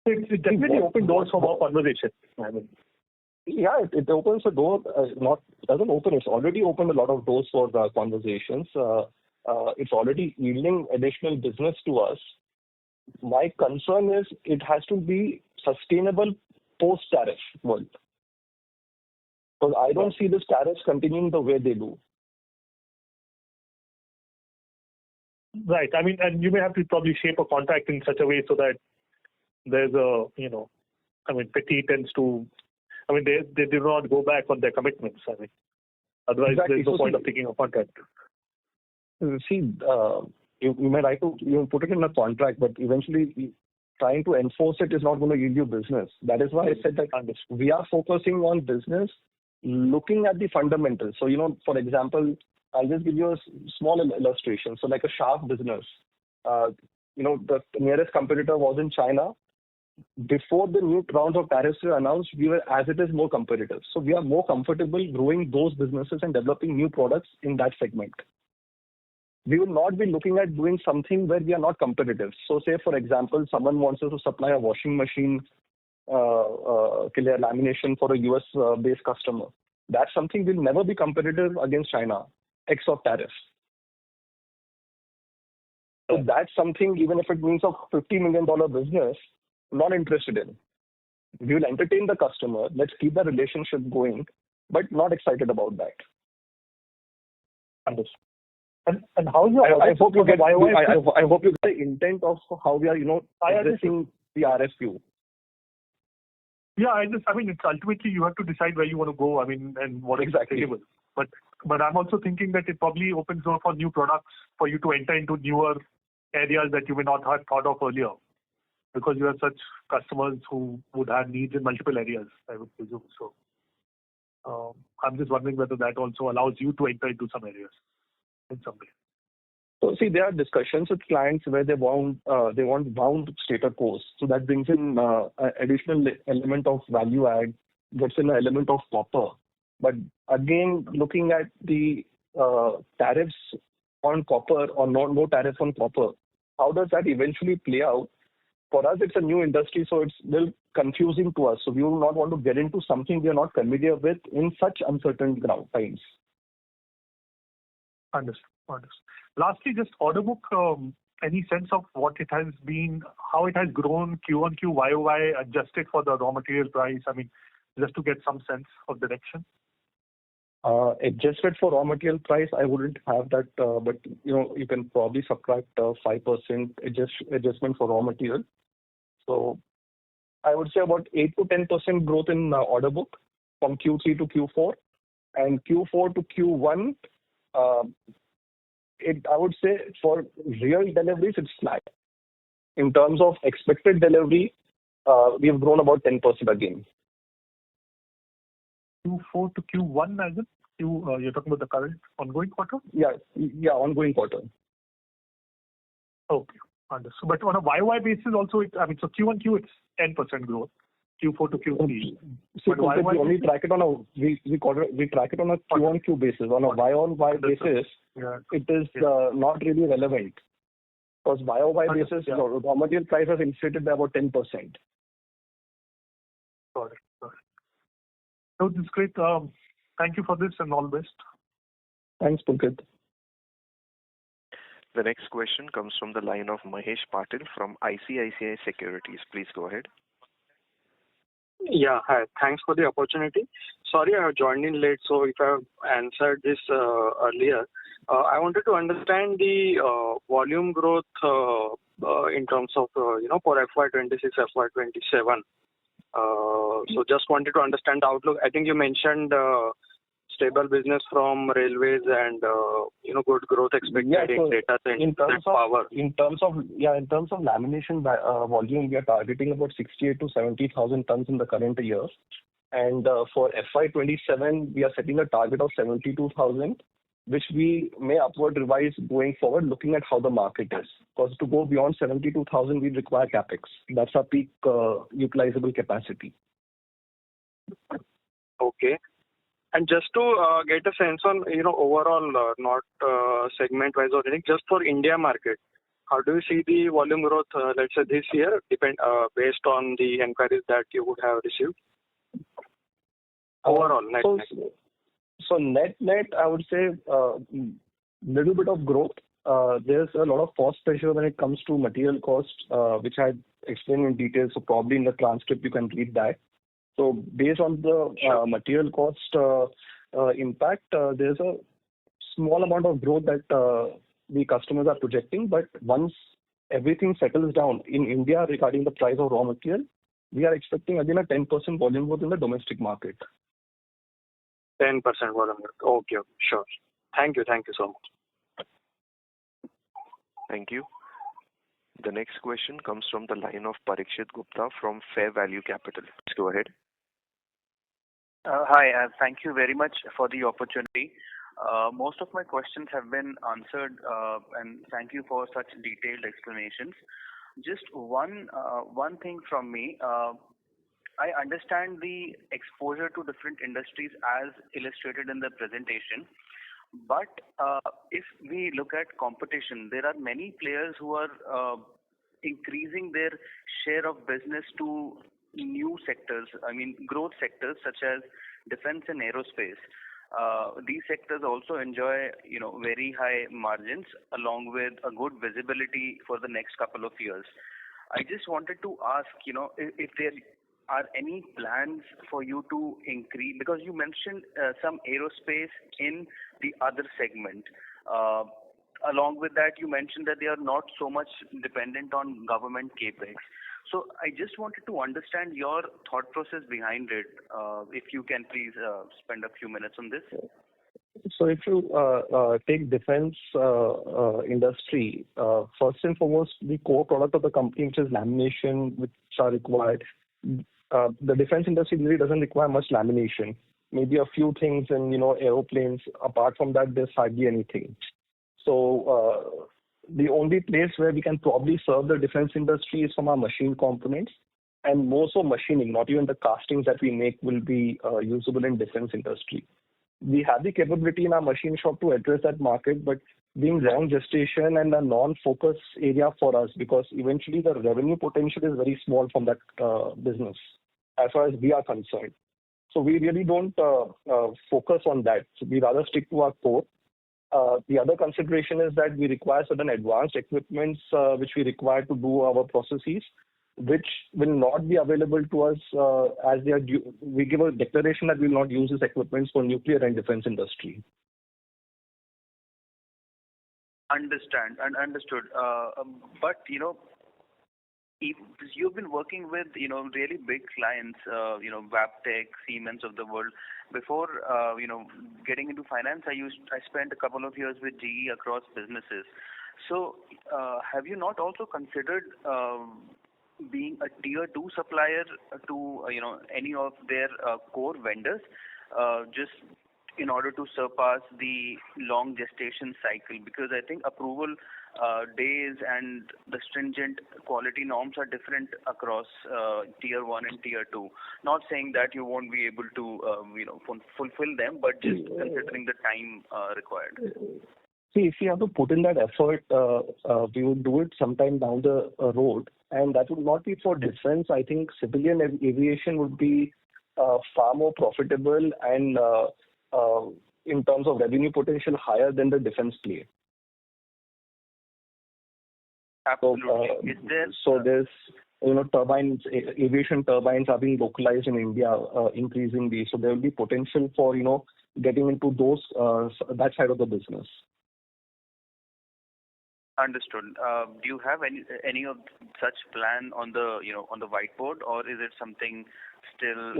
it definitely opened doors for more conversation. I mean, yeah, it opens a door. Doesn't open. It's already opened a lot of doors for the conversations. It's already yielding additional business to us. My concern is it has to be sustainable post-tariff world. Because I don't see this tariffs continuing the way they do. Right. I mean, and you may have to probably shape a contract in such a way so that there's a, Pitti tends to, they do not go back on their commitments. Otherwise exactly. There's no point of taking a contract. See, you may like to put it in a contract, but eventually trying to enforce it is not going to yield you business. That is why I said that we are focusing on business, looking at the fundamentals. So, for example, I'll just give you a small illustration. So like a shaft business, the nearest competitor was in China. Before the new rounds of tariffs were announced, we were as it is more competitive. So we are more comfortable growing those businesses and developing new products in that segment. We will not be looking at doing something where we are not competitive. So say, for example, someone wants us to supply a washing machine clear lamination for a US-based customer. That's something we'll never be competitive against China, X of tariffs. So that's something, even if it means a $50 million business, not interested in. We will entertain the customer. Let's keep the relationship going, but not excited about that. Understood. And how is your I hope you get the intent of how we are, addressing the RFQ. Yeah, it's ultimately you have to decide where you want to go. And what is sustainable. But I'm also thinking that it probably opens door for new products for you to enter into newer areas that you may not have thought of earlier, because you have such customers who would have needs in multiple areas, I would presume. So I'm just wondering whether that also allows you to enter into some areas in some way. So see, there are discussions with clients where they want bound status quo. So that brings in additional element of value add, gets in an element of copper. But again, looking at the tariffs on copper or no tariff on copper, how does that eventually play out? For us, it's a new industry, so it's a little confusing to us. So we will not want to get into something we are not familiar with in such uncertain times. Understood. Lastly, just order book, any sense of what it has been, how it has grown Q1Q, YOY, adjusted for the raw material price? Just to get some sense of direction. Adjusted for raw material price, I wouldn't have that, but you can probably subtract 5% adjustment for raw material. So I would say about 8 to 10% growth in order book from Q3 to Q4, and Q4 to Q1. I would say for real deliveries, it's flat. In terms of expected delivery, we have grown about 10% again. Q4 to Q1, as in? You're talking about the current ongoing quarter? Yeah, ongoing quarter. Okay, understood. But on a YY basis also, so Q1Q, it's 10% growth. Q4 to Q3. So we only track it on a Q1Q basis. On a Y on Y basis, it is not really relevant. Because YOY basis, raw material price has inflated by about 10%. Got it. So this is great. Thank you for this and all best. Thanks, Pulkit. The next question comes from the line of Mahesh Patil from ICICI Securities. Please go ahead. Yeah, hi. Thanks for the opportunity. Sorry, I have joined in late, so if I have answered this earlier, I wanted to understand the volume growth in terms of, for FY26, FY27. So just wanted to understand the outlook. I think you mentioned stable business from railways and good growth expected in data center power. In terms of lamination volume, we are targeting about 68 to 70,000 tons in the current year. And for FY27, we are setting a target of 72,000, which we may upward revise going forward, looking at how the market is. Because to go beyond 72,000, we require capex. That's our peak utilizable capacity. Okay. And just to get a sense on, overall, not segment-wise or anything, just for India market, how do you see the volume growth, let's say this year, based on the inquiries that you would have received? Overall, net. So net, I would say little bit of growth. There's a lot of cost pressure when it comes to material cost, which I explained in detail. So probably in the transcript you can read that. So based on the material cost impact, there's a small amount of growth that the customers are projecting. But once everything settles down in India regarding the price of raw material, we are expecting again a 10% volume growth in the domestic market. 10% volume growth. Okay, sure. Thank you so much. Thank you. The next question comes from the line of Parikshit Gupta from Fair Value Capital. Let's go ahead. Hi, thank you very much for the opportunity. Most of my questions have been answered, and thank you for such detailed explanations. Just one thing from me. I understand the exposure to different industries as illustrated in the presentation. But if we look at competition, there are many players who are increasing their share of business to new sectors, growth sectors such as defense and aerospace. These sectors also enjoy, very high margins along with a good visibility for the next couple of years. I just wanted to ask, if there are any plans for you to increase, because you mentioned some aerospace in the other segment. Along with that, you mentioned that they are not so much dependent on government capex. So I just wanted to understand your thought process behind it. If you can please spend a few minutes on this. So if you take defense industry, first and foremost, the core product of the company, which is lamination, which are required. The defense industry really doesn't require much lamination. Maybe a few things in, aeroplanes. Apart from that, there's hardly anything. So the only place where we can probably serve the defense industry is from our machine components. And more so machining, not even the castings that we make will be usable in defense industry. We have the capability in our machine shop to address that market, but being long gestation and a non-focus area for us, because eventually the revenue potential is very small from that business as far as we are concerned. So we really don't focus on that. So we rather stick to our core. The other consideration is that we require certain advanced equipments which we require to do our processes, which will not be available to us as they are we give a declaration that we will not use these equipments for nuclear and defense industry. Understood. But you've been working with really big clients, Wabtec, Siemens of the world. Before getting into finance, I spent a couple of years with GE across businesses. So have you not also considered being a tier 2 supplier to any of their core vendors, just in order to surpass the long gestation cycle? Because I think approval days and the stringent quality norms are different across tier 1 and tier 2. Not saying that you won't be able to fulfill them, but just considering the time required. See, if you have to put in that effort, we would do it sometime down the road, and that would not be for defense. I think civilian aviation would be far more profitable and in terms of revenue potential higher than the defense play. Absolutely. So there's turbines, aviation turbines are being localized in India increasingly. So there will be potential for getting into those that side of the business. Understood. Do you have any of such plan on the on the whiteboard, or is it something still?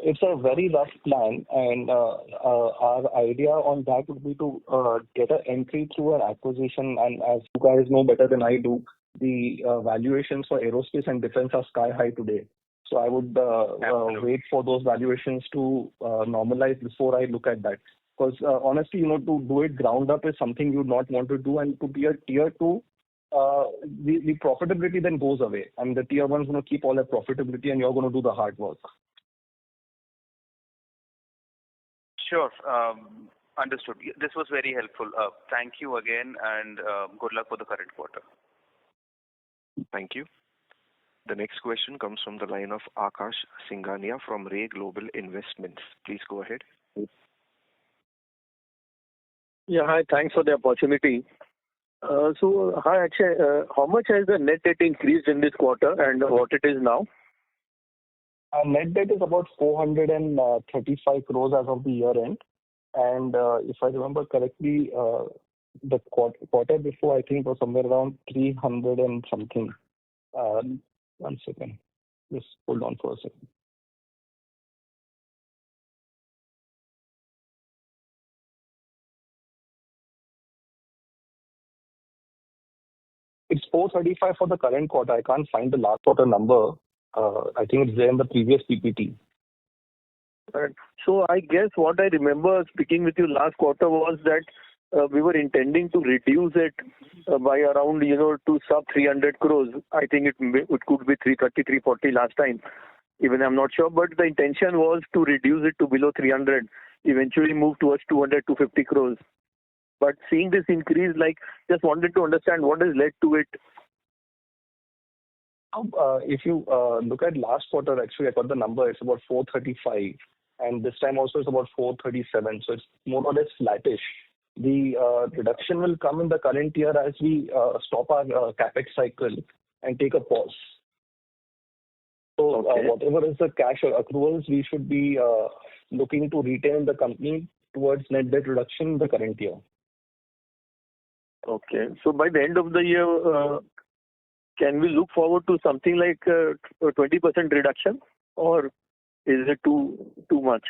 It's a very rough plan, and our idea on that would be to get an entry through an acquisition. And as you guys know better than I do, the valuations for aerospace and defense are sky high today. So I would wait for those valuations to normalize before I look at that. Because honestly, to do it ground up is something you would not want to do, and to be a tier 2, the profitability then goes away. And the tier 1 is going to keep all that profitability, and you're going to do the hard work. Sure. Understood. This was very helpful. Thank you again, and good luck for the current quarter. Thank you. The next question comes from the line of Akash Singhania from Ray Global Investments. Please go ahead. Yeah, hi. Thanks for the opportunity. Hi, Akshay. How much has the net debt increased in this quarter and what it is now? Our net debt is about 435 crores as of the year end. And if I remember correctly, the quarter before, I think, was somewhere around 300 and something. 1 second. Just hold on for a second. It's 435 for the current quarter. I can't find the last quarter number. I think it's there in the previous PPT. Right. So I guess what I remember speaking with you last quarter was that we were intending to reduce it by around, to sub 300 crores. I think it could be 330, 340 last time. Even I'm not sure. But the intention was to reduce it to below 300, eventually move towards 200, 250 crores. But seeing this increase, just wanted to understand what has led to it. If you look at last quarter, actually, I got the number. It's about 435. And this time also it's about 437. So it's more or less flattish. The reduction will come in the current year as we stop our capex cycle and take a pause. So whatever is the cash accruals, we should be looking to retain the company towards net debt reduction in the current year. Okay. So by the end of the year, can we look forward to something like a 20% reduction, or is it too much?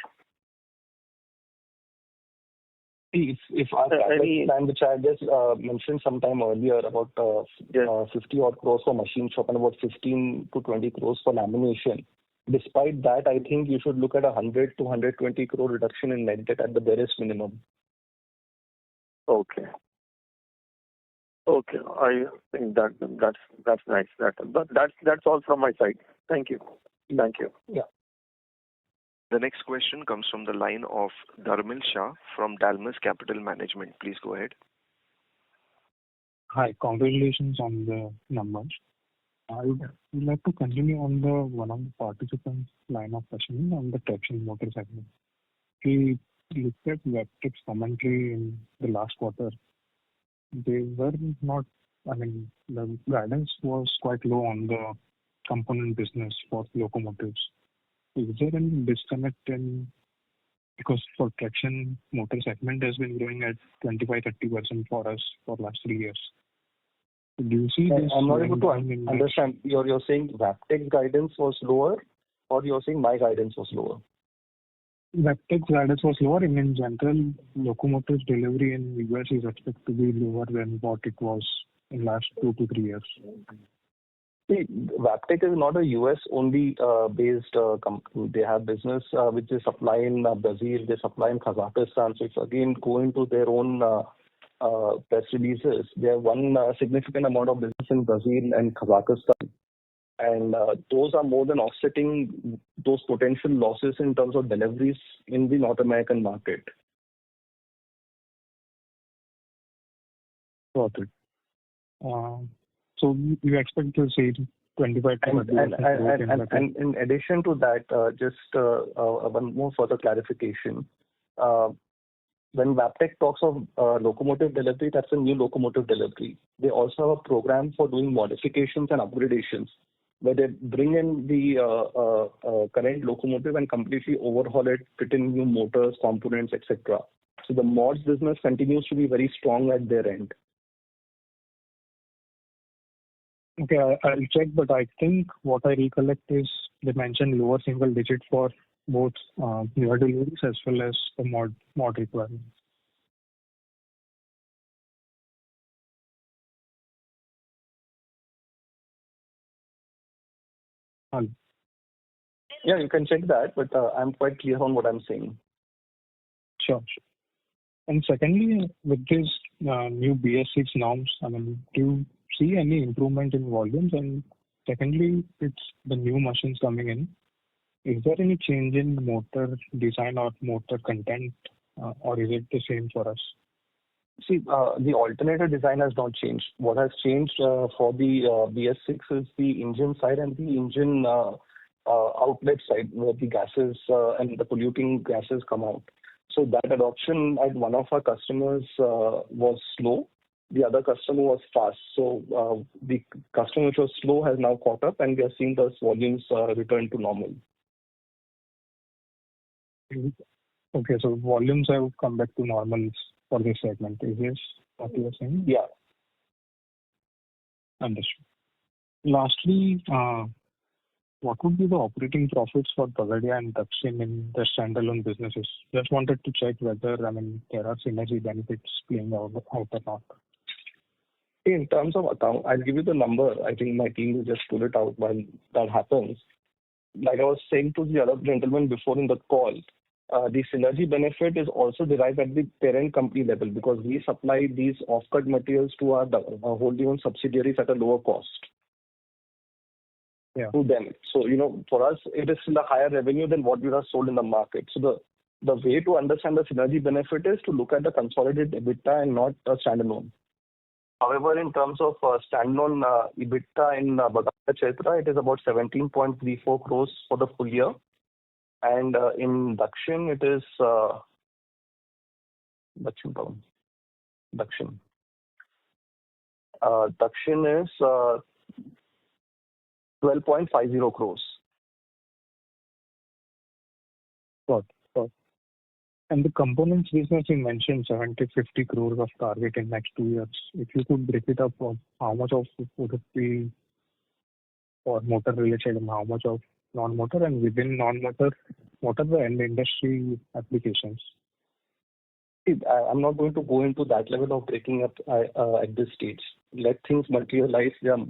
If our capex plan, which I just mentioned sometime earlier, about 50 odd crores for machine shop and about 15 to 20 crores for lamination. Despite that, I think you should look at 100 to 120 crore reduction in net debt at the barest minimum. Okay. Okay, I think that's nice. That's all from my side. Thank you. Thank you. Yeah. The next question comes from the line of Dharmil Shah from Dalmus Capital Management. Please go ahead. Hi, congratulations on the numbers. I would like to continue on the one of the participants' line of questioning on the traction motor segment. We looked at Webtech's commentary in the last quarter. They were not, the guidance was quite low on the component business for locomotives. Is there any disconnect because for traction motor segment has been growing at 25-30% for us for last 3 years. Do you see this? I'm not able to understand. You're saying Webtech's guidance was lower, or you're saying my guidance was lower? Webtech's guidance was lower. In general, locomotives delivery in US is expected to be lower than what it was in last 2 to 3 years. See, Webtech is not a US only based company. They have business which they supply in Brazil, they supply in Kazakhstan. So it's again going to their own press releases. They have one significant amount of business in Brazil and Kazakhstan. And those are more than offsetting those potential losses in terms of deliveries in the North American market. Got it. So you expect to see 25 to 30% growth in that? And in addition to that, just one more further clarification. When Wabtec talks of locomotive delivery, that's a new locomotive delivery. They also have a program for doing modifications and upgradations, where they bring in the current locomotive and completely overhaul it, fit in new motors, components, etc. So the mods business continues to be very strong at their end. Okay, I'll check, but I think what I recollect is they mentioned lower single digit for both newer deliveries as well as the mod requirements. Hello. Yeah, you can check that, but I'm quite clear on what I'm saying. Sure. And secondly, with these new BS6 norms, I mean, do you see any improvement in volumes? And secondly, it's the new machines coming in. Is there any change in motor design or motor content, or is it the same for us? See, the alternator design has not changed. What has changed for the BS6 is the engine side and the engine outlet side, where the gases and the polluting gases come out. So that adoption at one of our customers was slow. The other customer was fast. So the customer which was slow has now caught up, and we are seeing those volumes return to normal. Okay, so volumes have come back to normal for this segment. Is this what you are saying? Yeah. Understood. Lastly, what would be the operating profits for Bagadia and Dakshin in the standalone businesses? Just wanted to check whether, I mean, there are synergy benefits playing out or not. In terms of account, I'll give you the number. I think my team will just pull it out while that happens. Like I was saying to the other gentleman before in the call, the synergy benefit is also derived at the parent company level, because we supply these off-cut materials to our wholly owned subsidiaries at a lower cost. Yeah. To them. So, for us, it is still a higher revenue than what we have sold in the market. So the way to understand the synergy benefit is to look at the consolidated EBITDA and not a standalone. However, in terms of standalone EBITDA in Bagadia Chaitra, it is about 17.34 crores for the full year. And in Dakshin, it is Dakshin is 12.50 crores. Got. And the components business, you mentioned 70-50 crores of target in next 2 years. If you could break it up, how much of it would it be for motor related and how much of non-motor, and within non-motor, what are the end industry applications? I'm not going to go into that level of breaking up at this stage. Let things materialize. There are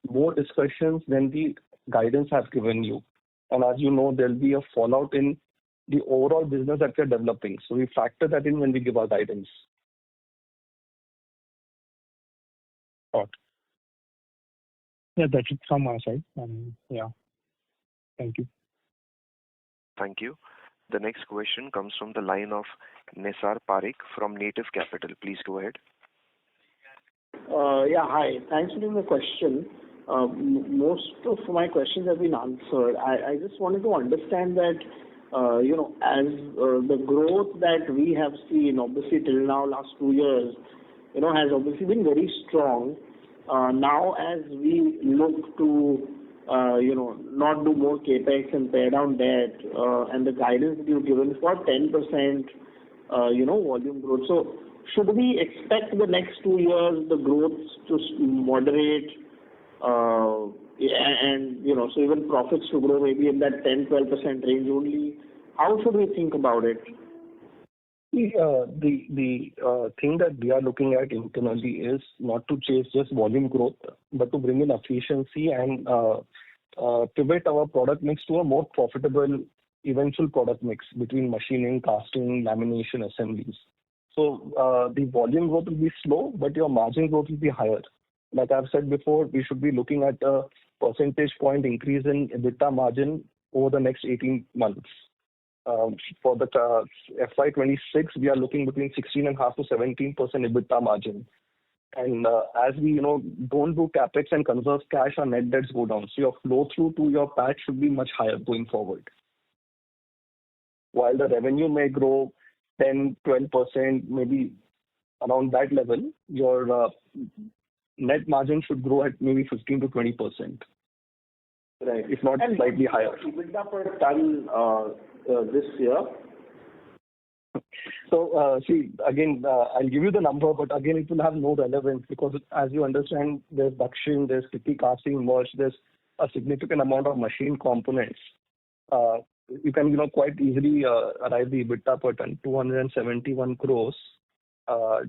more discussions than the guidance I've given you. And as you know, there'll be a fallout in the overall business that we're developing. So we factor that in when we give our guidance. Got. Yeah, that's it from my side. Yeah. Thank you. Thank you. The next question comes from the line of Nisar Parekh from Native Capital. Please go ahead. Yeah, hi. Thanks for taking the question. Most of my questions have been answered. I just wanted to understand that, as the growth that we have seen, obviously till now, last 2 years, has obviously been very strong. Now, as we look to, not do more capex and pay down debt, and the guidance that you've given for 10%, volume growth. So, should we expect the next 2 years the growth to moderate, and so even profits to grow maybe in that 10-12% range only? How should we think about it? The thing that we are looking at internally is not to chase just volume growth, but to bring in efficiency and pivot our product mix to a more profitable eventual product mix between machining, casting, lamination, assemblies. So the volume growth will be slow, but your margin growth will be higher. Like I've said before, we should be looking at a percentage point increase in EBITDA margin over the next 18 months. For the FY26, we are looking between 16.5% to 17% EBITDA margin. And as we, don't do capex and conserve cash, our net debts go down. So your flow through to your PAT should be much higher going forward. While the revenue may grow 10, 12%, maybe around that level, your net margin should grow at maybe 15 to 20%. Right. If not slightly higher. EBITDA per ton this year? So, see, again, I'll give you the number, but again, it will have no relevance because as you understand, there's Dakshin, there's Pitti casting merge, there's a significant amount of machine components. You can, quite easily arrive the EBITDA per ton, 271 crores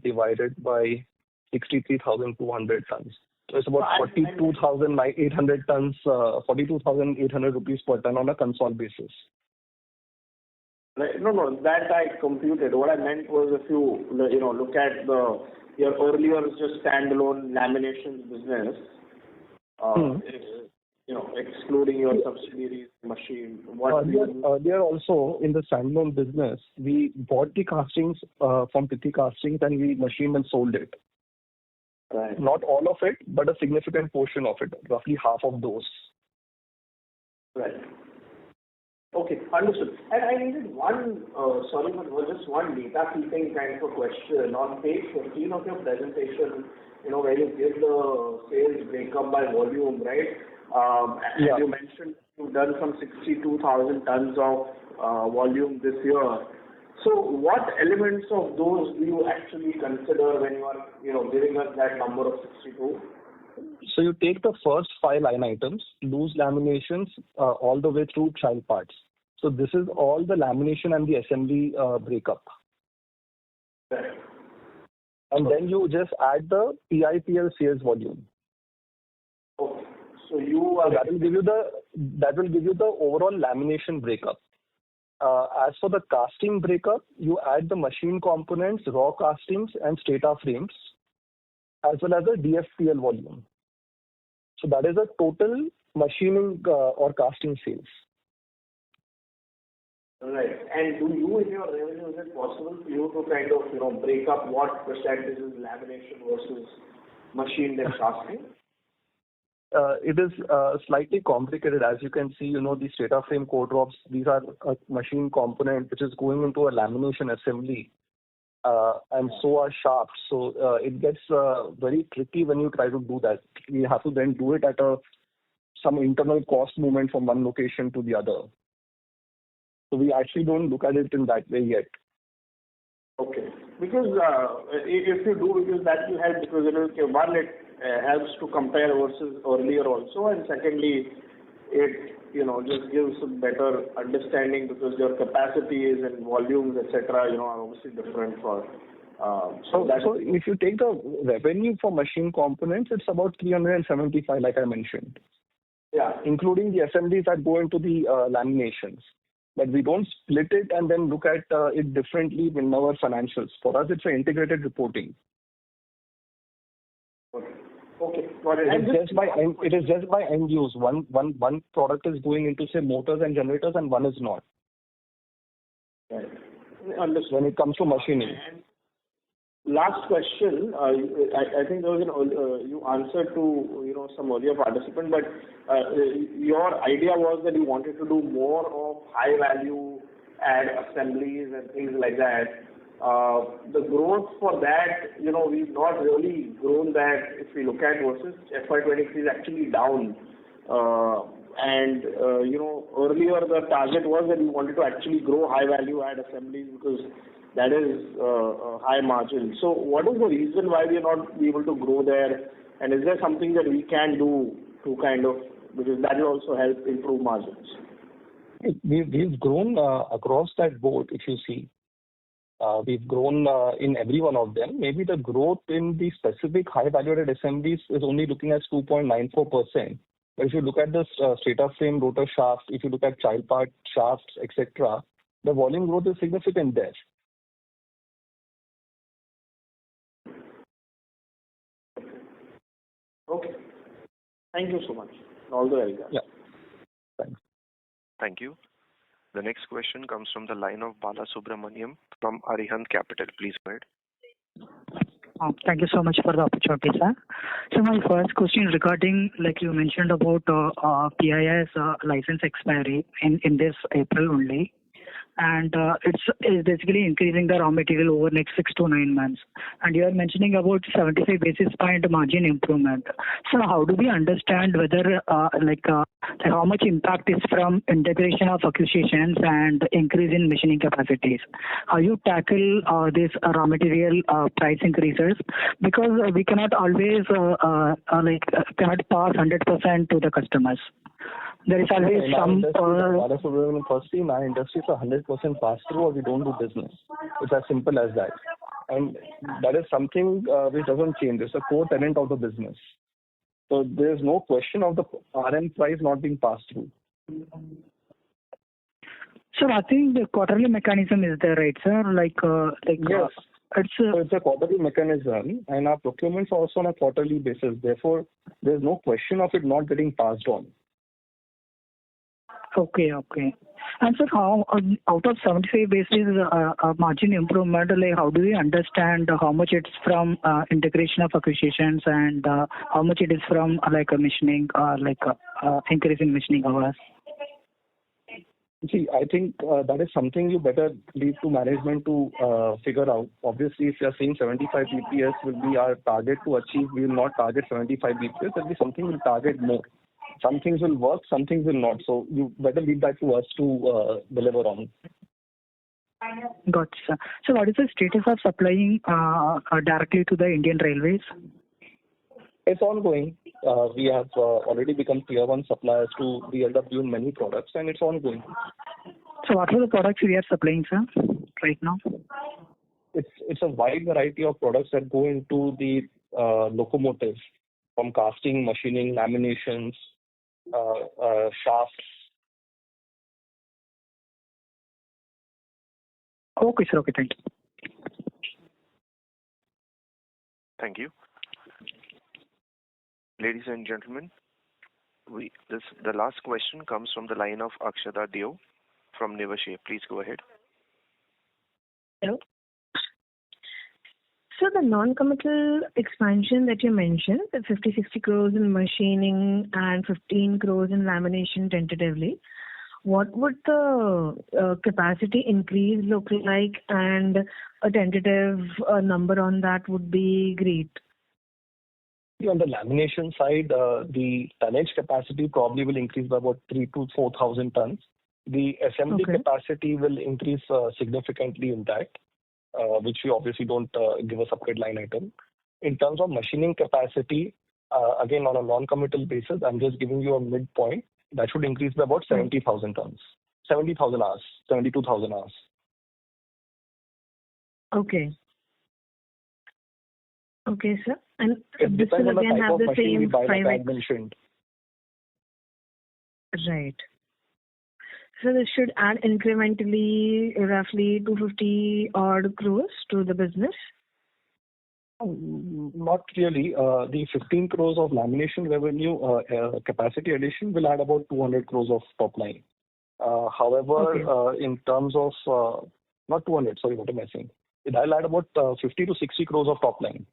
divided by 63,200 tons. So it's about 42,800 tons, 42,800 rupees per ton on a consol basis. Right. No, that I computed. What I meant was if you, look at your earlier just standalone laminations business, excluding your subsidiaries, machine. Earlier also in the standalone business, we bought the castings from Pitti Castings and we machined and sold it. Right. Not all of it, but a significant portion of it, roughly half of those. Right. Okay, understood. And I needed just one data keeping kind of a question. On page 15 of your presentation, where you give the sales breakup by volume, right? As you mentioned, you've done some 62,000 tons of volume this year. So what elements of those do you actually consider when you are, giving us that number of 62? So you take the first 5 line items, loose laminations, all the way through child parts. So this is all the lamination and the assembly breakup. Right. And then you just add the PIPL sales volume. Okay. So that will give you the overall lamination breakup. As for the casting breakup, you add the machine components, raw castings and stator frames, as well as the DFPL volume. So that is a total machining or casting sales. Right. And do you, in your revenue, is it possible for you to kind of, break up what percentage is lamination versus machined and casting? It is slightly complicated. As you can see, the stator frame core drops, these are a machine component which is going into a lamination assembly. And so are shafts. So it gets very tricky when you try to do that. You have to then do it at some internal cost movement from one location to the other. So we actually don't look at it in that way yet. Okay. Because if you do, because that will help, because it helps to compare versus earlier also, and secondly, it just gives a better understanding because your capacities and volumes, etc., are obviously different for. So if you take the revenue for machine components, it's about 375, like I mentioned. Yeah. Including the assemblies that go into the laminations. But we don't split it and then look at it differently in our financials. For us, it's an integrated reporting. Okay, got it. It is just by end use. One product is going into, say, motors and generators, and one is not. Right. Understood. When it comes to machining. Last question. I think there was you answered to some earlier participant, but your idea was that you wanted to do more of high value add assemblies and things like that. The growth for that, we've not really grown that. If we look at versus FY23 is actually down. And earlier the target was that we wanted to actually grow high value add assemblies because that is high margin. So what is the reason why we are not able to grow there? And is there something that we can do to because that will also help improve margins? We've grown across that board, if you see. We've grown in every one of them. Maybe the growth in the specific high value-added assemblies is only looking at 2.94%. But if you look at the stator frame, rotor shaft, if you look at child part shafts, etc., the volume growth is significant there. Okay. Thank you so much. All the very best. Yeah. Thanks. Thank you. The next question comes from the line of Bala Subramaniam from Arihant Capital. Please go ahead. Thank you so much for the opportunity, sir. So my first question regarding, like you mentioned about PIS license expiry in this April only, and it's basically increasing the raw material over next 6 to 9 months. And you are mentioning about 75 basis point margin improvement. So how do we understand whether how much impact is from integration of acquisitions and increase in machining capacities? How you tackle this raw material price increases? Because we cannot always cannot pass 100% to the customers. There is always some. Firstly, in our industry, it's 100% pass through or we don't do business. It's as simple as that. And that is something which doesn't change. It's a core tenet of the business. So there's no question of the RM price not being passed through. So I think the quarterly mechanism is there, right, sir? Yes. It's a quarterly mechanism, and our procurements are also on a quarterly basis. Therefore, there's no question of it not getting passed on. Okay. And sir, how out of 75 basis margin improvement, how do we understand how much it's from integration of acquisitions and how much it is from a machining increase in machining hours? See, I think that is something you better leave to management to figure out. Obviously, if you are saying 75 BPS will be our target to achieve, we will not target 75 BPS. There will be something we'll target more. Some things will work, some things will not. So you better leave that to us to deliver on. Gotcha. So what is the status of supplying directly to the Indian Railways? It's ongoing. We have already become tier 1 suppliers to BLW in many products, and it's ongoing. So what are the products we are supplying, sir, right now? It's a wide variety of products that go into the locomotives, from casting, machining, laminations, shafts. Okay, sir. Okay, thank you. Thank you. Ladies and gentlemen, the last question comes from the line of Akshada Deo from Niveshaay. Please go ahead. Hello. So the non-committal expansion that you mentioned, the 50-60 crores in machining and 15 crores in lamination tentatively, what would the capacity increase look like, and a tentative number on that would be great. On the lamination side, the tonnage capacity probably will increase by about 3,000 to 4,000 tons. The assembly capacity will increase significantly in that, which we obviously don't give a separate line item. In terms of machining capacity, again on a non-committal basis, I'm just giving you a midpoint. That should increase by about 70,000 tons, 70,000 hours, 72,000 hours. Okay, sir. And it this will depends on the again type have of the machine we same buy, like I 5x. mentioned. Right. So this should add incrementally roughly 250 odd crores to the business? Not really. The 15 crores of lamination revenue capacity addition will add about 200 crores of top line. However, in terms of, not 200, sorry, what am I saying? It'll add about 50 to 60 crores of top line.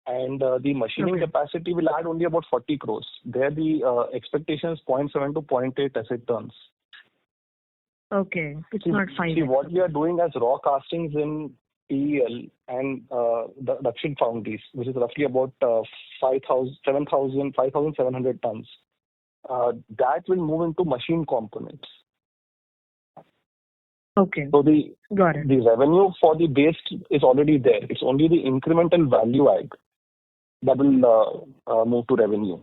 And the machining capacity will add only about 40 crores. There the expectation is 0.7 to 0.8 asset turns. Okay, it's not 5. See, what we are doing as raw castings in PEL and the Dakshin foundries, which is roughly about 5,700 tons, that will move into machine components. Okay. So Got it. the revenue for the base is already there. It's only the incremental value add that will move to revenue.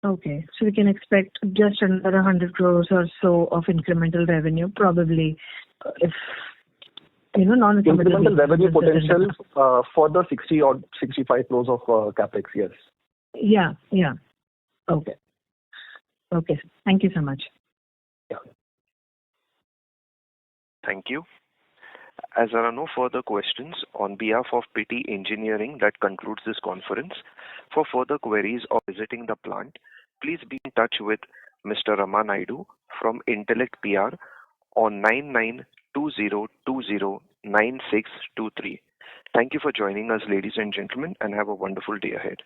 Okay, so we can expect just another 100 crores or so of incremental revenue, probably, if non-committal. Incremental revenue potential for the 60 or 65 crores of capex, yes. Yeah. Okay. Thank you so much. Yeah. Thank you. As there are no further questions, on behalf of Pitti Engineering, that concludes this conference. For further queries or visiting the plant, please be in touch with Mr. Rama Naidu from Intellect PR on 9920209623. Thank you for joining us, ladies and gentlemen, and have a wonderful day ahead.